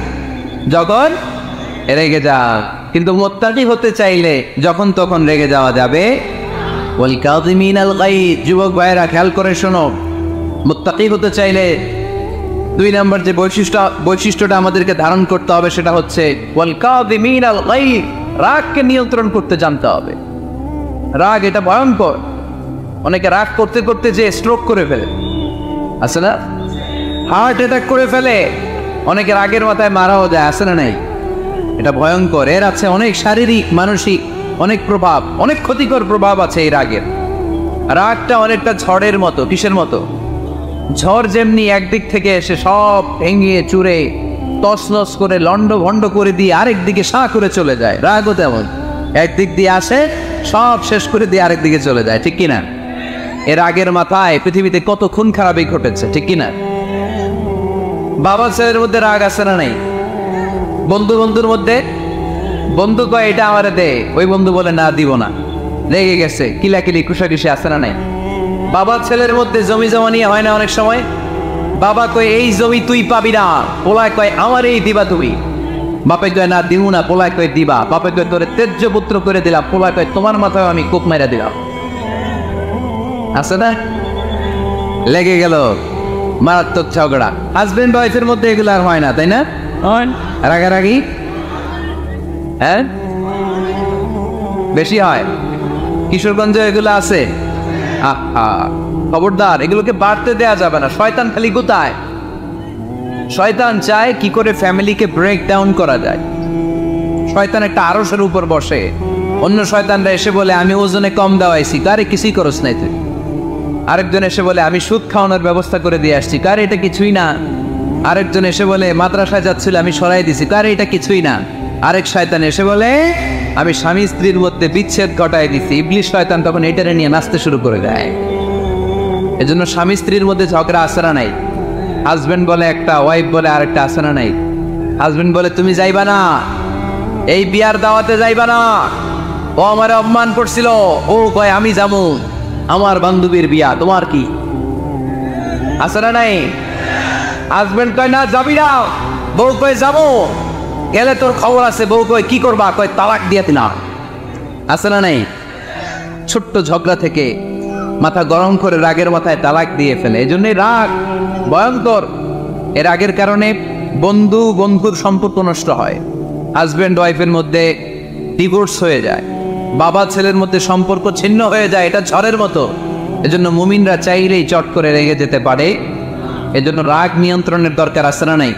যখন রেগে যান। কিন্তু মুত্তাকি হতে চাইলে যখন তখন রেগে যাওয়া যাবে। ওয়াল কাযিমিনাল গায়জ। যুবক ভাইরা খেয়াল করে শোনো, মুত্তাকি হতে চাইলে 2 নম্বর যে বৈশিষ্ট্যটা আমাদেরকে ধারণ করতে হবে সেটা হচ্ছে ওয়াল কাযিমিনাল গায়জ। রাগকে নিয়ন্ত্রণ করতে জানতে হবে। রাগ এটা ভয়ঙ্কর। অনেকে রাগ করতে করতে যে স্ট্রোক করে ফেলে, আছে না? হার্ট অ্যাটাক করে ফেলে। অনেকে রাগের মাথায় মারাও যায়, আছে না নাই? এটা ভয়ঙ্কর। এর আছে অনেক শারীরিক মানসিক অনেক প্রভাব, অনেক ক্ষতিকর প্রভাব আছে এই রাগের। রাগটা অনেকটা ঝড়ের মতো। কিসের মতো? ঝড় যেমনি একদিক থেকে এসে সব ভেঙে চুরে তছনছ করে লন্ড ভন্ড করে দিয়ে আরেক দিকে সাঁ করে চলে যায়, রাগও তেমন একদিক দিয়ে আসে সব শেষ করে দিয়ে আরেক দিকে চলে যায়, ঠিক কিনা? এর আগের মাথায় পৃথিবীতে কত খুন খারাপই ঘটেছে, ঠিক কিনা? বাবা ছেলের মধ্যে রাগ আছে না নাই? বন্ধু বন্ধুর মধ্যে, বন্ধু কয় এটা আমারে দে, ওই বন্ধু বলে না দিব না, লেগে গেছে, কিলাকিলি কুশাকুশি আছে না নাই? বাবা ছেলের মধ্যে জমি জমা নিয়ে হয় না অনেক সময়? বাবা কয় এই জমি তুই পাবি না, পোলায় কয় আমার এই দিবা তুমি। বাপে কয় না দিব না, পোলায় কয় দিবা। বাপে কয় তোরে তেজ্য পুত্র করে দিলাম, পোলায় কয় তোমার মাথায় আমি কোপ মাইরা দিলাম। আছে না? লেগে গেল, মারাত্মক ঝগড়া। হাজবেন্ড ওয়াইফের মধ্যে এগুলো আর হয় না, তাই না? রাগারাগি হ্যাঁ বেশি হয়। কিশোরগঞ্জে এগুলো আছে। খবরদার, এগুলোকে বাড়তে দেয়া যাবে না। শয়তান খালি গুতায়। শয়তান চায় কি করে ফ্যামিলিকে ব্রেক ডাউন করা যায়। শয়তান একটা আরশের উপর বসে, অন্য শয়তানরা এসে বলে আমি ওজনে কম দেওয়াইছি, কারে কিছুই করস নাই তুই। আরেকজন এসে বলে আমি সুদ খাওয়ানোর ব্যবস্থা করে দিয়ে আসছি, কারে এটা কিছুই না। আরেকজন এসে বলে মাদ্রাসায় যাচ্ছিল আমি সরাই দিছি, কারে এটা কিছুই না। আরেক শয়তান এসে বলে আমি স্বামী স্ত্রীর মধ্যে বিচ্ছেদ ঘটায় দিছি। ইবলিশ শয়তান তখন এটারে নিয়ে নাচতে শুরু করে দেয়। এজন্য স্বামী স্ত্রীর মধ্যে ঝগড়া আসরা নাই। হাজবেন্ড বলে একটা, ওয়াইফ বলে আরেকটা, আসরা নাই। হাজবেন্ড বলে তুমি যাইবা না, এই বিয়ার দাওয়াতে যাইবা না, ও আমারে অপমান করছিল। ও কয় আমি যাবো, আমার বান্ধবীর বিয়া, তোমার কি? আসরা নাই? হাজবেন্ড কয় না যাবি না, বউ কয় যাবো, গেলে তোর খবর আছে। বউ কয় কি করবা? কয় তালাক দিয়ে দিনা। আছে না নাই? ছোট্ট ঝগড়া থেকে মাথা গরম করে রাগের মাথায় তালাক দিয়ে ফেলে। এই জন্যই রাগ ভয়ঙ্কর। এর আগের কারণে বন্ধু বন্ধুর সম্পর্ক নষ্ট হয়, হাজব্যান্ড ওয়াইফের মধ্যে ডিভোর্স হয়ে যায়, বাবা ছেলের মধ্যে সম্পর্ক ছিন্ন হয়ে যায়, এটা ঝড়ের মতো। এজন্য মুমিনরা চাইলেই চট করে রেগে যেতে পারে। এজন্য রাগ নিয়ন্ত্রণের দরকার আছে না নাই?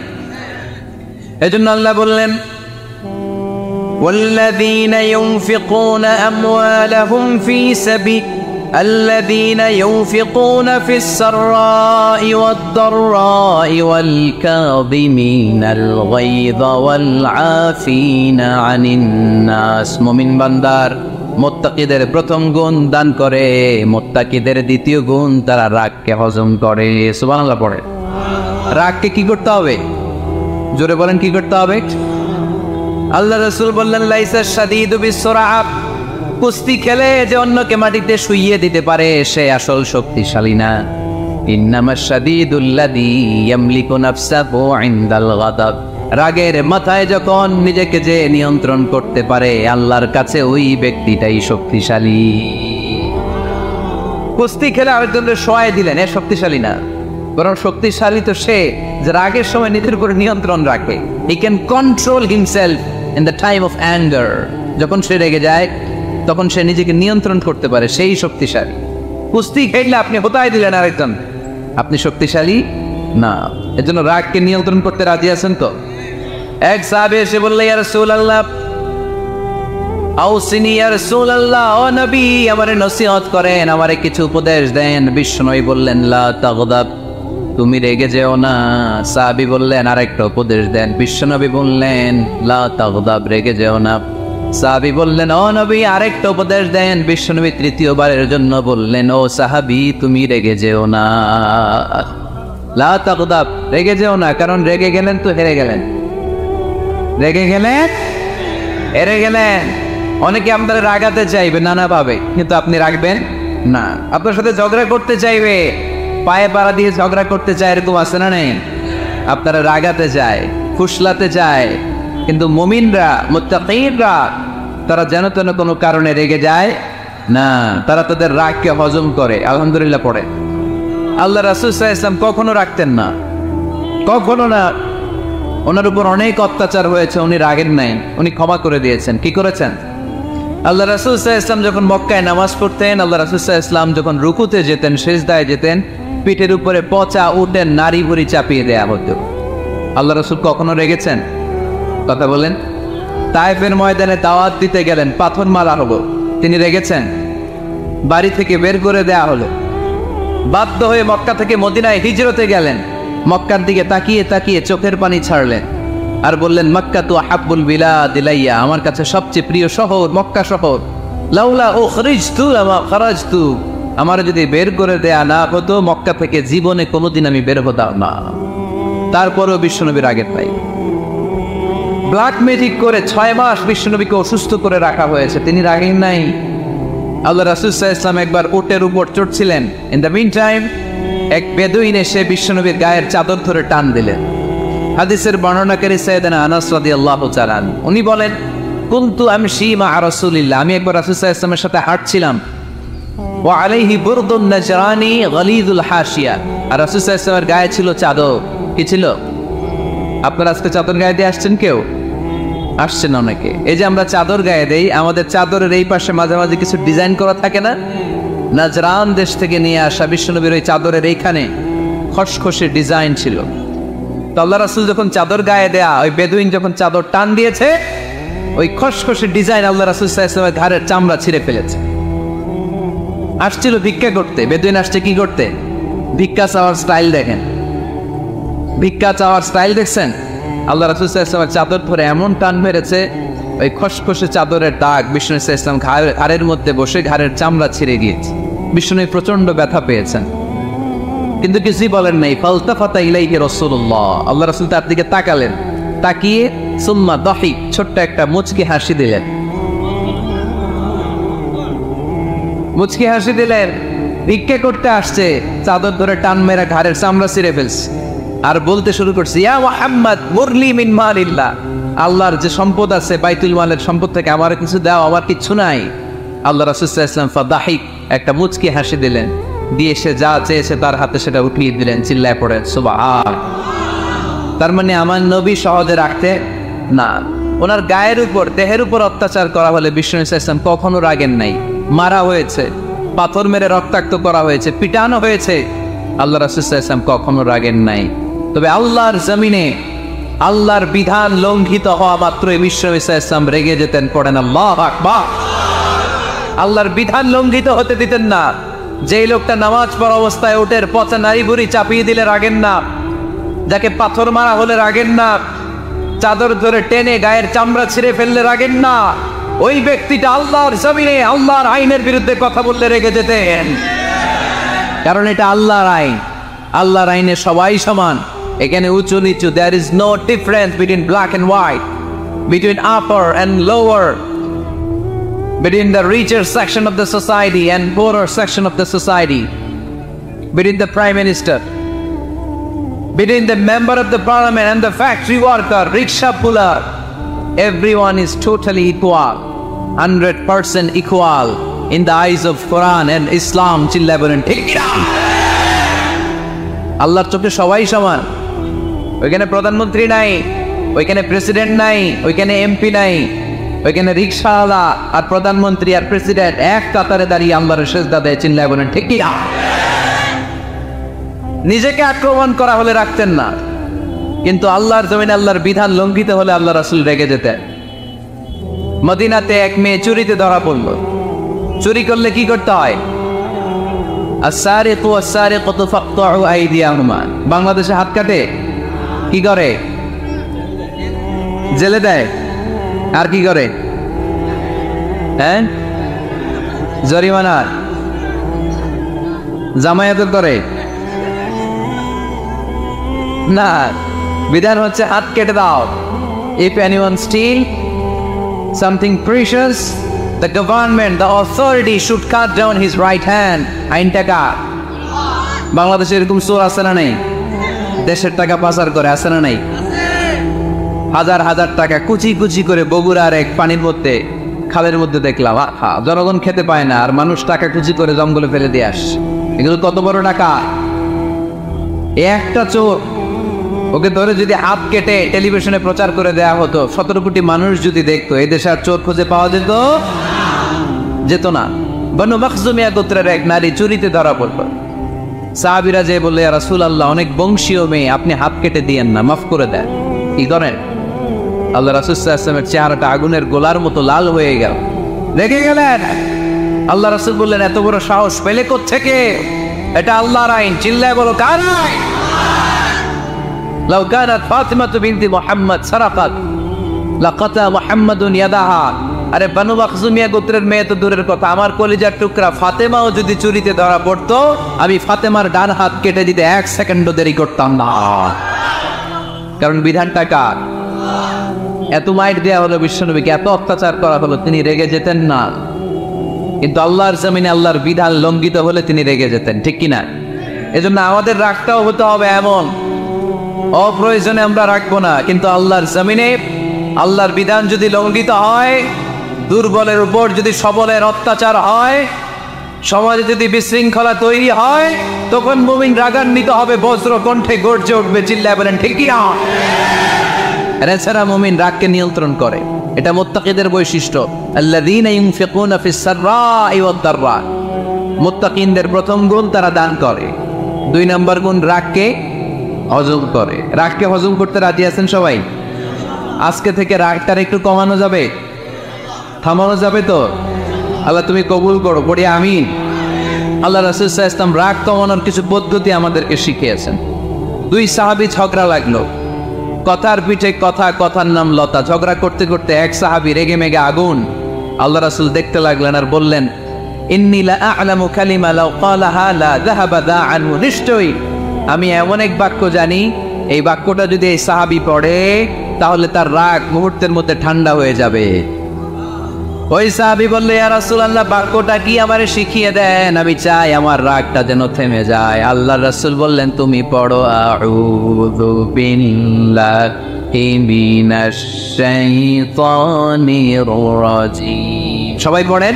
এজন্য আল্লাহ বললেন, والذين ينفقون أموالهم في سبيل الذين ينفقون في السراء والضراء والكاظمين الغيظ والعافين عن الناس। মুমিন বান্দার মুত্তাকিদের প্রথম গুণ দান করে, মুত্তাকিদের দ্বিতীয় গুণ তারা রাগকে হজম করে। সুবহানাল্লাহ পড়ে। রাগকে কি করতে হবে? জোরে বলেন, কি করতে হবে? আল্লাহ রাসূল বললেন, লাইসা শাদীদু বিসসুরআ, কুস্তি খেলে যে অন্যকে মাটিতে শুইয়ে দিতে পারে সে আসল শক্তিশালী না। ইন্নামাশ শাদীদুল্লাযী ইয়ামলিকু নাফসাহু ইনদাল গাদাব, রাগের মাথায় যখন নিজেকে যে নিয়ন্ত্রণ করতে পারে আল্লাহর কাছে ওই ব্যক্তিটাই শক্তিশালী। কুস্তি খেলে আরেকজনকে শোয়াই দিলেন, এ শক্তিশালী না, বরং শক্তিশালী তো সে যে রাগের সময় নিজের উপরে নিয়ন্ত্রণ রাখে। He can control himself in the time of anger. যখন সে রেগে যায় তখন সে নিজেকে নিয়ন্ত্রণ করতে পারে, সেই শক্তিশালী। কুস্তি খেললে আপনি হতায় দিলেন আরেকজন, আপনি শক্তিশালী না। এজন্য রাগকে নিয়ন্ত্রণ করতে রাজি আছেন তো? এক সাহাবী এসে বলল, ইয়া রাসূলুল্লাহ আউসিনি, ইয়া রাসূলুল্লাহ, ও নবী আমারে নসিহত করেন, আমারে কিছু উপদেশ দেন। বিশ্বনবী বললেন, লা তাগদাব, তুমি রেগে যেও না। সাহাবী বললেন, আরেকটা উপদেশ দেন। বিশ্বনবী বললেন, লা তাগদাব, রেগে যেও না। সাহাবী বললেন, ও নবী আরেকটা উপদেশ দেন। বিশ্বনবী তৃতীয়বারের জন্য বললেন, ও সাহাবী তুমি রেগে যেও না, লা তাগদাব, রেগে যেও না। কারণ রেগে গেলেন তো হেরে গেলেন, রেগে গেলেন হেরে গেলেন। অনেকে আপনারা রাগাতে চাইবে নানাভাবে, কিন্তু আপনি রাখবেন না। আপনার সাথে ঝগড়া করতে চাইবে, পায়ে পাড়া দিয়ে ঝগড়া করতে চায়, এরকম আছে না নেই? আপনারা রাগাতে চায়, ফুসলাতে চায়, কিন্তু মুমিনরা মুত্তাকিনরা তারা যেন তেন কোনো কারণে রেগে যায় না, তারা তাদের রাগকে হজম করে। আলহামদুলিল্লাহ পড়ে। আল্লাহ রাসূল সাল্লাল্লাহু আলাইহি ওয়াসাল্লাম কখনো রাখতেন না, কখনো না। ওনার উপর অনেক অত্যাচার হয়েছে, উনি রাগেন নাই, উনি ক্ষমা করে দিয়েছেন। কি করেছেন? আল্লাহ রাসূল সাল্লাল্লাহু আলাইহি ওয়াসাল্লাম যখন মক্কায় নামাজ পড়তেন, আল্লাহ রাসূল সাল্লাল্লাহু আলাইহি ওয়াসাল্লাম যখন রুকুতে যেতেন, সিজদায় যেতেন, পিঠের উপরে পচা উটের নাড়ি ভুড়ি চাপিয়ে দেয়া হতো। আল্লাহ রাসূল কখনো রেগেছেন? কথা বলেন। তায়েফের ময়দানে দাওয়াত দিতে গেলেন, পাথর মারা হলো, তিনি রেগেছেন? বাড়ি থেকে বের করে দেয়া হলো, বাধ্য হয়ে মক্কা থেকে মদিনায় হিজরতে গেলেন। মক্কার দিকে তাকিয়ে তাকিয়ে চোখের পানি ছাড়লেন আর বললেন, মক্কা তু আহাব্বুল বিলাদ ইলাইয়া, আমার কাছে সবচেয়ে প্রিয় শহর মক্কা শহর। লাউলা উখরিজতু লামা খারাজতু, আমার যদি বের করে দেয়া না হতো মক্কা থেকে জীবনে কোনোদিন আমি বের হতাম না। তারপরেও বিশ্বনবীর আগের তাই ব্ল্যাক ম্যাজিক করে 6 মাস বিশ্বনবীকে অসুস্থ করে রাখা হয়েছে, তিনি রাগেন নাই। আল্লাহ রাসূল সাল্লাল্লাহু আলাইহি ওয়াসাল্লাম একবার উটের উপর চড়ছিলেন। ইন দ্য মিন টাইম এক বেদুইন এসে বিশ্বনবীর গায়ের চাদর ধরে টান দিলেন। হাদিসের বর্ণনাকারী সাইয়েদনা আনাস রাদিয়াল্লাহু তাআলা উনি বলেন, কুনতু আমশি মা রাসূলিল্লাহ, আমি একবার রাসূল সাল্লাল্লাহু আলাইহি ওয়াসাল্লামের সাথে হাঁটছিলাম। ওয়া আলাইহি বুরদুন নাজরানি গলিযুল হাশিয়া, আর রাসূল সাল্লাল্লাহু আলাইহি ওয়াসাল্লামের গায়ে ছিল চাদর। কি ছিল? আপনারা আজকে চাদর গায়ে দিয়ে আসছেন? কেউ আসছেন? অনেকে। এই যে আমরা চাদর গায়ে দেই, আমাদের চাদরের এই পাশে মাঝে মাঝে কিছু ডিজাইন করা থাকে না? নাজরান দেশ থেকে নিয়ে আসা বিশ্বনবীর ওই চাদরের এইখানে খসখসে ডিজাইন ছিল। তো আল্লাহ রাসূল যখন চাদর গায়ে দেয়া, ওই বেদুইন যখন চাদর টান দিয়েছে, ওই খসখসে ডিজাইন আল্লাহ রাসূল সাল্লাল্লাহু আলাইহি ওয়াসাল্লামের ঘাড়ের চামড়া ছিঁড়ে ফেলেছে। আসছিল ভিক্ষা করতে। বেদুইন আসছে কি করতে? ভিক্ষা চাওয়ার স্টাইল দেখেন, ভিক্ষা চাওয়ার স্টাইল দেখছেন? আল্লাহ রাসূল সাল্লাল্লাহু আলাইহি ওয়াসাল্লাম চাদর ধরে এমন টান মেরেছে, ওই খসখসে চাদরের দাগ বিষ্ণু সাল্লাল্লাহু আলাইহি ওয়াসাল্লাম ঘাড়ের মধ্যে বসে ঘাড়ের চামড়া ছিঁড়ে গিয়েছে। বিষ্ণু প্রচন্ড ব্যথা পেয়েছেন, কিন্তু কিছুই বলেন নাই। ফালতাফাতা ইলাইহি রাসূলুল্লাহ, আল্লাহ রাসূল তার দিকে তাকালেন, তাকিয়ে সুম্মা দাহিক, ছোট্ট একটা মুচকি হাসি দিলেন। মুচকি হাসি দিলেন। ভিক্ষা করতে আসছে, চাদর ধরে টান মেরা ঘাড়ের চামড়া ছিঁড়ে ফেলছে, আর বলতে শুরু করছে, ইয়া মুহাম্মদ মুরলি মিন মালিল্লাহ, আল্লাহর যে সম্পদ আছে বাইতুল মালের সম্পদ থেকে আমার কিছু দাও, আমার কিচ্ছু নাই। আল্লাহ রাসূল সাল্লাল্লাহু আলাইহি ওয়াসাল্লাম ফাদাহিক, একটা মুচকি হাসি দিলেন, দিয়ে সে যা চেয়েছে তার হাতে সেটা উঠিয়ে দিলেন। চিল্লায় পড়েন সুবহান। তার মানে আমার নবী সহজে রাখতে না। ওনার গায়ের উপর, দেহের উপর অত্যাচার করা হলে বিষ্ণু ইসলাম কখনো রাগেন নাই। মারা হয়েছে, পাথর মেরে রক্তাক্ত করা হয়েছে, পিটানো হয়েছে, আল্লাহ রাসূল সাল্লাল্লাহু আলাইহি ওয়াসাল্লাম কখনো রাগেন নাই। তবে আল্লাহর জমিনে আল্লাহর বিধান লঙ্ঘিত হওয়া মাত্রই বিষ্ণু ইসলাম রেগে যেতেন। পড়েন আল্লাহু আকবার। আল্লাহর বিধান লঙ্ঘিত হতে দিতেন না। যেই লোকটা নামাজ পড়া অবস্থায় উটের পচা নারী বুড়ি চাপিয়ে দিলে রাগেন না, যাকে পাথর মারা হলে রাগেন না, চাদর ধরে টেনে গায়ের চামড়া ছিঁড়ে ফেললে রাগেন না, ওই ব্যক্তিটা আল্লাহর জমিনে আল্লাহর আইনের বিরুদ্ধে কথা বললে রেগে যেতেন। কারণ এটা আল্লাহর আইন, আল্লাহর আইনে সবাই সমান। এখানে উঁচু নিচু, there is no difference between black and white, between upper and lower, between the richer section of the society and poorer section of the society, between the prime minister, between the member of the parliament and the factory worker, rickshaw puller. Everyone is totally equal, 100% equal in the eyes of Quran and Islam. চিল্লায় বলেন ঠিক কিনা? আল্লাহর চোখে সবাই সমান। ওইখানে প্রধানমন্ত্রী নাই, ওইখানে প্রেসিডেন্ট নাই, ওইখানে এমপি নাই, ওইখানে রিক্সাওয়ালা আর প্রধানমন্ত্রী আর প্রেসিডেন্ট এক কাতারে দাঁড়িয়ে আল্লাহর সেজদা দেয়। চিল্লায় বলেন ঠিক কিনা? নিজেকে আক্রমণ করা হলে রাখতেন না, কিন্তু আল্লাহর জমিনে আল্লাহর বিধান লঙ্ঘিত হলে আল্লাহ রাসূল রেগে যেতেন। মদিনাতে এক মেয়ে চুরিতে ধরা পড়ল। চুরি করলে কি করতে হয়? আস-সারিকু ওয়াস-সারিকাতু ফাকতাউ আইদিয়াহুমা। বাংলাদেশে হাত কাটে, কি করে? জেলে দেয়। আর কি করে? হ্যাঁ, জরিমানা, জামায়াত করে না। বিধান হচ্ছে হাত কেটে দাও। If anyone steal something precious, the government, the authority should cut down his right hand. আইন টাকা। বাংলাদেশে এরকম চোর আছে না নাই? দেশের টাকা পাচার করে, আছে না নাই? হাজার হাজার টাকা কুচি কুচি করে বগুড়ার এক পানির মধ্যে, খালের মধ্যে দেখলাম। জনগণ খেতে পায় না, আর মানুষ টাকা কুচি করে জঙ্গলে ফেলে দিয়ে আস। এগুলো কত বড় টাকা! একটা চোর, ওকে ধরে যদি হাত কেটে টেলিভিশনে প্রচার করে দেয়া হতো, 17 কোটি মানুষ যদি দেখতো, এই দেশে আর চোর খুঁজে পাওয়া যেত না। বনু মখজুমিয়া গোত্রের এক নারী চুরিতে ধরা পড়ল। সাহাবীরা যে বললে, ইয়া রাসূলুল্লাহ, অনেক বংশীয় মেয়ে, আপনি হাত কেটে দিয়েন না, মাফ করে দেন। কি করেন? আল্লাহ রাসূল সাল্লাল্লাহু আলাইহি ওয়াসাল্লামের চেহারাটা আগুনের গোলার মতো লাল হয়ে গেল, রেগে গেলেন। আল্লাহ রাসূল বললেন, এত বড় সাহস পেলে কোত্থেকে? এটা আল্লাহর আইন। চিল্লায় বলো, কার আইন? লাউ কানাত ফাতিমাতু বিনতি মুহাম্মদ সারাকাত লাকাতা মুহাম্মাদুন ইয়াদাহা। আরে বনু মখজুমিয়া গোত্রের মেয়ে তো দূরের কথা, আমার কলিজার টুকরা ফাতেমাও যদি চুরিতে ধরা পড়তো, আমি ফাতেমার ডান হাত কেটে দিতে 1 সেকেন্ডও দেরি করতাম না। কারণ বিধানটা কার? এত মাইট দেওয়া হলো বিশ্বনবীকে, এত অত্যাচার করা হলো, তিনি রেগে যেতেন না। কিন্তু আল্লাহর জমিনে আল্লাহর বিধান লঙ্ঘিত হলে তিনি রেগে যেতেন, ঠিক কিনা? এজন্য আমাদের রাগটাও হতে হবে এমন, অপ্রয়োজনে আমরা রাখবো না। কিন্তু আল্লাহর জমিনে আল্লাহর বিধান যদি লঙ্ঘিত হয়, দুর্বলের উপর যদি সবলের অত্যাচার হয়, সমাজে যদি বিশৃঙ্খলা তৈরি হয়, তখন মুমিন রাগান্বিত হবে, বজ্র কণ্ঠে গর্জে উঠবে। চিল্লায় বলেন ঠিক কিনা? এছাড়া মুমিন রাগকে নিয়ন্ত্রণ করে, এটা মুত্তাকিদের বৈশিষ্ট্য। আল্লাযীনা ইউনফিকুনা ফিস সাররাই ওয়াদ দাররা। মুত্তাকিনদের প্রথম গুণ, তারা দান করে। 2 নম্বর গুণ, রাগকে হজম করে। রাগকে হজম করতে রাজি আছেন সবাই? আজকে থেকে রাগটার একটু কমানো যাবে, থামানো যাবে তো? আল্লাহ তুমি কবুল করো, পড়ি আমিন। আল্লাহ রাসূল সাল্লাল্লাহু আলাইহি ওয়াসাল্লাম রাগ কমানোর কিছু পদ্ধতি আমাদেরকে শিখিয়েছেন। 2 সাহাবী ঝগড়া লাগলো, কথার পিঠে কথা, কথার নাম লতা। ঝগড়া করতে করতে এক সাহাবী রেগে মেগে আগুন। আল্লাহ রাসূল দেখতে লাগলেন আর বললেন, ইন্নী লা আ'লামু কালিমা লাউ ক্বালাহা লা যাহাবা দা আনহু। নিশ্চয়ই আমি এমন এক বাক্য জানি, এই বাক্যটা যদি এই সাহাবী পড়ে, তাহলে তার রাগ মুহূর্তের মধ্যে ঠান্ডা হয়ে যাবে। ওই সাহাবী বললে, ইয়া রাসূলুল্লাহ, বাক্যটা কি আমারে শিখিয়ে দেন, আমি চাই আমার রাগটা যেন থেমে যায়। আল্লাহর রাসূল বললেন, তুমি পড়ো, আউযু বিল্লাহি মিনাশ শাইতানির রাজীম। সবাই পড়েন,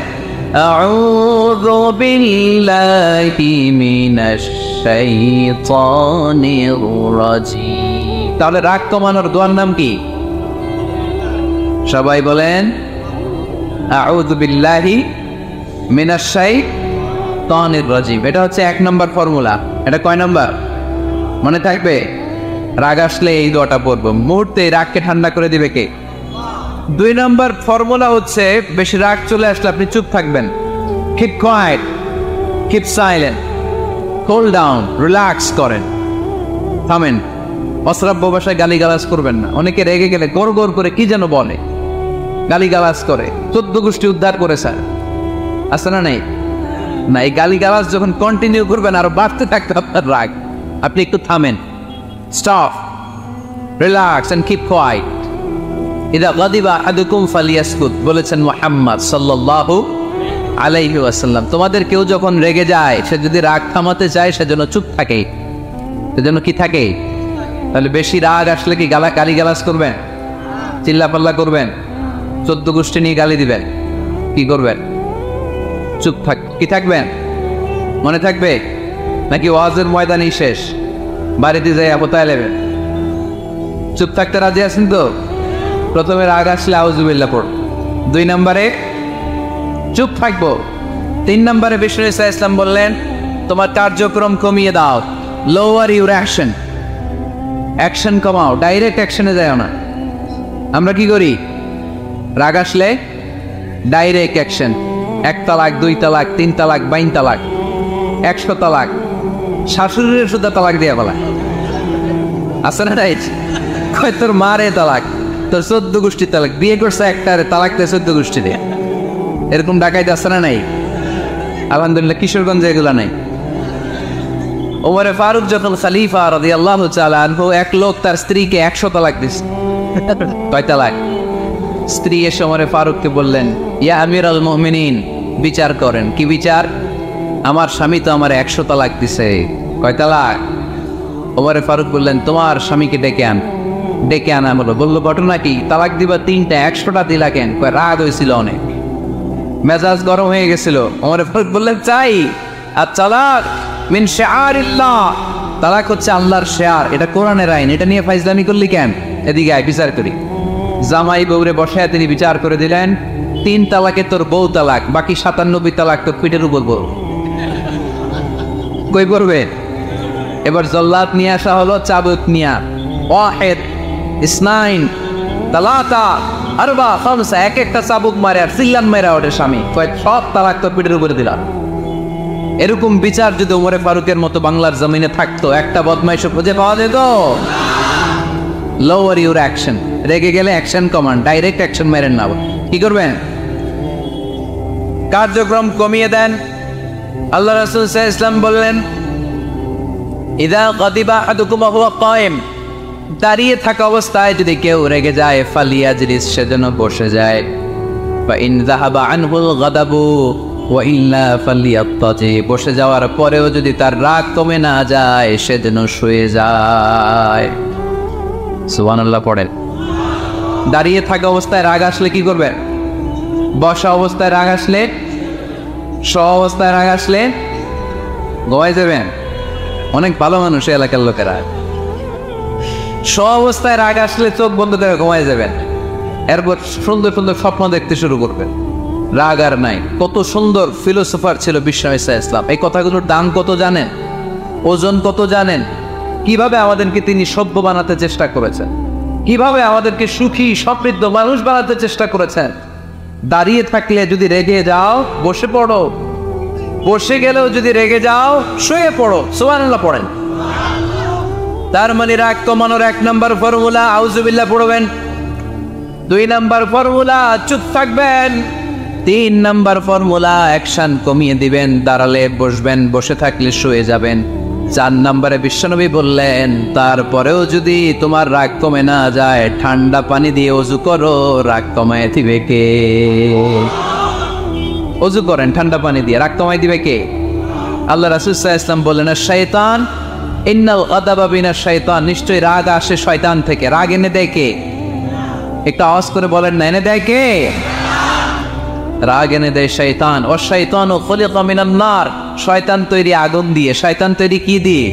আউযু বিল্লাহি মিনাশ শাইতানির রাজীম। তাহলে রাগ কমানোর দোয়ার নাম কি? সবাই বলেন আউযু বিল্লাহি মিনাশ শাইতানির রাজিম। এটা হচ্ছে 1 নম্বর ফর্মুলা। এটা কয় নাম্বার মনে থাকবে? রাগ আসলে এই দোয়াটা পড়বো, মুহূর্তে রাগকে ঠান্ডা করে দিবে কে? 2 নম্বর ফর্মুলা হচ্ছে বেশি রাগ চলে আসলে আপনি চুপ থাকবেন। Keep quiet, keep silent, cool down, relax করেন, থামেন। অশ্রাব্য ভাষায় গালিগালাজ করবেন না। অনেকে রেগে গেলে গড় গড় করে কি যেন বলে, গালিগালাজ করে, 14 গোষ্ঠী উদ্ধার করে স্যার, আছে না নেই? না, এই গালিগালাজ যখন কন্টিনিউ করবেন আরো বাড়তে থাকবে আপনার রাগ। আপনি একটু থামেন, stop, relax and keep quiet. ইদা গাদিবা আহাদুকুম ফালিয়াসকুত বলেছেন মুহাম্মদ সাল্লাল্লাহু আলাইহি ওয়াসাল্লাম। তোমাদের কেউ যখন রেগে যায়, সে যদি রাগ থামাতে চায় সেজন্য চুপ থাকে, সেজন্য কি থাকে? তাহলে বেশি রাগ আসলে কি গালিগালাজ করবেন, চিল্লাপাল্লা করবেন, 14 গোষ্ঠী নিয়ে গালি দিবেন, কি করবেন? চুপ কি থাকবেন? মনে থাকবে নাকি ওয়াজের ময়দানই শেষ, বাড়িতে যাই আপতায় নেবেন? চুপ থাকতে রাজি আছেন তো? প্রথমে রাগ আসলে আউযুবিল্লাহ পড়ব, 2 নম্বরে চুপ থাকবো, 3 নম্বরে বিষ্ণু ঈসা ইসলাম বললেন তোমার কার্যক্রম কমিয়ে দাও, লোয়ার ইউর অ্যাকশন, অ্যাকশন কমাও, ডাইরেক্ট অ্যাকশনে যায় না। আমরা কি করি? রাগ আসলে ডাইরেক্ট অ্যাকশন, 1 তালাক, 2 তালাক, 3 তালাক, 22 তালাক, 100 তালাক, শাশুড়ির শুধু তালাক দিয়ে বলা আছে না? রাইট, কয় তোর মারে তালাক, তোর 14 গোষ্ঠী তালাক, বিয়ে করছে একটারে তালাক দিয়ে 14 গোষ্ঠী দিয়ে, এরকম ডাকাইতে আছে না নাই? আলহামদুলিল্লাহ কিশোরগঞ্জে এগুলা নাই। ওমরে ফারুক যখন খলিফা রাদিয়াল্লাহু তাআলা আনহু, এক লোক তার স্ত্রীকে 100 তালাক দিছে। কয় তালাক? স্ত্রী এসে ওমরে ফারুককে বললেন, ইয়া আমিরাল মুমিনিন, বিচার করেন। কি বিচার? আমার স্বামী তো আমার 100 তালাক দিছে। কয় তালাক? ওমরে ফারুক বললেন, তোমার স্বামীকে ডেকে আন। ডেকে আনা হলো। বললো ঘটনা কি? তালাক দিবা 3টা, 100টা দিলা কেন? কয় রাগ হয়েছিল অনেক, মেজাজ গরম হয়ে গেছিল। ওমরে ফারুক বললেন, চাই আর তালাক মিন শিআরিল্লাহ, তালাক হচ্ছে আল্লাহর শিআর, এটা কোরআনের আইন, এটা নিয়ে ফাইজলামি করলি কেন? এদিকে আয়, বিচার করি। জামাই বউরে বসায় তিনি বিচার করে দিলেন, 3 তালাকে তোর বউ তালাক, বাকি 97 তালাক তোর পিঠের উপর বল। কই পড়বে? এবার জল্লাদ নিয়ে আসা হলো, চাবুক নিয়া, ওয়াহিদ, ইসনাইন, তালাতা, আরবা, খামসা, এক একটা চাবুক মারে আর চিল্লান মেরা ওঠে স্বামী, কয় সব তালাক তোর পিঠের উপরে দিলাম। এরকম বিচার যদি ওমরে ফারুকের মতো বাংলার জমিনে থাকতো, একটা বদমাইশও খুঁজে পাওয়া যেত? লোয়ার ইউর অ্যাকশন, রেগে গেলে অ্যাকশন কমান্ড, ডাইরেক্ট অ্যাকশন মেরেন না। কি করবেন? কার্যক্রম কমিয়ে দেন। আল্লাহ রাসূল সাল্লাল্লাহু আলাইহি ওয়াসাল্লাম বললেন, ইযা গাদিবা আহাদুকুম ওয়া হুয়া কায়েম, দাঁড়িয়ে থাকা অবস্থায় যদি কেউ রেগে যায়, ফালিয়াজলিস, সেজন্য বসে যায়। ফা ইন যাহাবা আনহুল গাদাবু ওয়া ইল্লা ফালিয়াত্তাজি, বসে যাওয়ার পরেও যদি তার রাগ কমে না যায়, সেজন্য শুয়ে যায়। সুবহানাল্লাহ পড়েন। দাঁড়িয়ে থাকা অবস্থায় রাগ আসলে কি করবেন? বসা অবস্থায় রাগ আসলে, অবস্থায় রাগ আসলে ঘুমাই যাবেন। অনেক ভালো মানুষ এলাকার লোকেরা, অবস্থায় রাগ আসলে চোখ বন্ধ করে ঘুমাই যাবেন। এরপর সুন্দর সুন্দর স্বপ্ন দেখতে শুরু করবেন। রাগ আর নাই। কত সুন্দর ফিলোসফার ছিল বিষ্ণু ঈসা ইসলাম। এই কথাগুলোর দাম কত জানেন? ওজন কত জানেন? কিভাবে আমাদেরকে তিনি সভ্য বানাতে চেষ্টা করেছেন, কিভাবে আমাদেরকে সুখী সমৃদ্ধ মানুষ বানাতে চেষ্টা করেছেন। দাঁড়িয়ে থাকলে যদি রেগে যাও, বসে পড়ো। বসে গেলেও যদি রেগে যাও, শুয়ে পড়ো। সুবহানাল্লাহ পড়েন। তার মানে রাগ কমানোর 1 নম্বর ফর্মুলা আউযুবিল্লাহ পড়বেন, 2 নম্বর ফর্মুলা চুপ থাকবেন, 3 নম্বর ফর্মুলা অ্যাকশন কমিয়ে দিবেন, দাঁড়ালে বসবেন, বসে থাকলে শুয়ে যাবেন। 4 নম্বরে বিশ্বনবী বললেন, তারপরেও যদি তোমার রাগ কমে না যায়, ঠান্ডা পানি দিয়ে ওযু করো, রাগ কমায় দিবে কে? ওযু করেন ঠান্ডা পানি দিয়ে, রাগ কমায় দিবে কে? আল্লাহ রাসূল সাল্লাল্লাহু আলাইহি ওয়াসাল্লাম বললেন, শয়তান, ইন্নাল গাদাবা মিনাশ শাইতান, নিশ্চয়ই রাগ আসে শয়তান থেকে। রাগ এনে দেয় কে? একটা আওয়াজ করে বলেন না, এনে দেয় কে? রাগ এনে দেয় শয়তান। ও শয়তানু খুলিকা মিনান নার, শয়তান তৈরি আগুন দিয়ে। শয়তান তৈরি কি দিয়ে?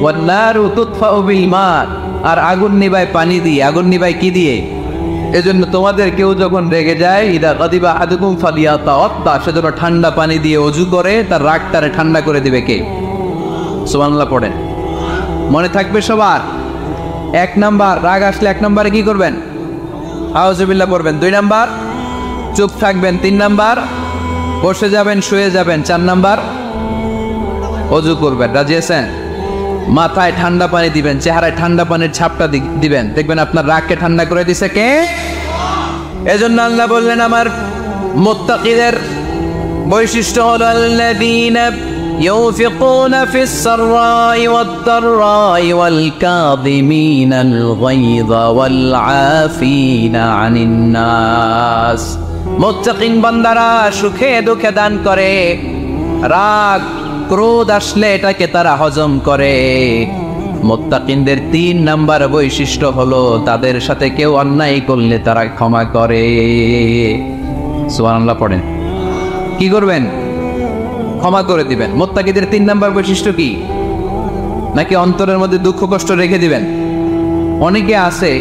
ওয়ান নারু তুতফাউ বিল মা, আর আগুন নিবায় পানি দিয়ে। আগুন নিবায় কি দিয়ে? এজন্য তোমাদের কেউ যখন রেগে যায়, ইদা গাদিবা আহাদুকুম ফালিয়াতাওয়াত্তা, সেজন্য ঠান্ডা পানি দিয়ে ওযু করে তার রাগটারে ঠান্ডা করে দিবে কে? সুবহানাল্লাহ পড়েন। মনে থাকবে সবার? 1 নাম্বার, রাগ আসলে 1 নম্বরে কি করবেন? আউযুবিল্লাহ পড়বেন। 2 নাম্বার, চুপ থাকবেন। 3 নাম্বার, বসে যাবেন, শুয়ে যাবেন। 4 নাম্বার, ওযু করবেন। রাজি আছেন? মাথায় ঠান্ডা পানি দিবেন, চেহারায় ঠান্ডা পানির ছাপটা দিবেন, দেখবেন আপনার রাগকে ঠান্ডা করে দিছে কে? এজন্য আল্লাহ বললেন আমার মুত্তাকিদের বৈশিষ্ট্য হলো আল্লাযীনা ইউনফিকুনা ফিস সাররাই ওয়াদ দাররাই ওয়াল কাযিমিনাল গায়যা ওয়াল আফিনা আনিন নাস। মুত্তাকিন বান্দারা সুখে দুঃখে দান করে, রাগ ক্রোধ আসলে এটাকে তারা হজম করে। মুত্তাকিনদের 3 নাম্বার বৈশিষ্ট্য হলো তাদের সাথে কেউ অন্যায় করলে তারা ক্ষমা করে। সুবহানাল্লাহ পড়েন। কি করবেন? ক্ষমা করে দিবেন। মুত্তাকিদের 3 নাম্বার বৈশিষ্ট্য কি? নাকি অন্তরের মধ্যে দুঃখ কষ্ট রেখে দিবেন? অনেকে আছে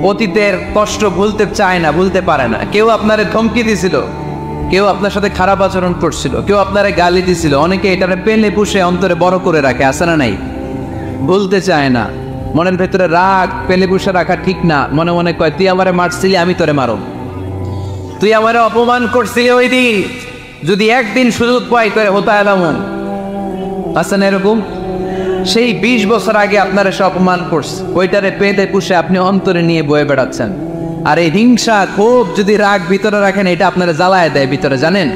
অতীতের কষ্ট ভুলতে চায় না, ভুলতে পারে না। কেউ আপনারে ধমকি দিছিল, কেউ আপনার সাথে খারাপ আচরণ করছিল, কেউ আপনারে গালি দিছিল, অনেকে এটারে পেলে পুষে অন্তরে বড় করে রাখে, আছে না নাই? ভুলতে চায় না। মনের ভেতরে রাগ পেলে পুষে রাখা ঠিক না। মনে মনে কয়, তুই আমারে মারছিলি, আমি তোরে মারব। তুই আমারে অপমান করছিলি ওই দিন, যদি একদিন সুযোগ পাই তোরে হতা এলাম। আছে না এরকম? সেই 20 বছর আগে আপনারা সে অপমান করছে, ওইটারে পেলে পুষে আপনি অন্তরে নিয়ে বয়ে বেড়াচ্ছেন। আর এই হিংসা ক্ষোভ যদি রাগ ভিতরে রাখেন, এটা আপনারা জ্বালায় দেয় ভিতরে, জানেন?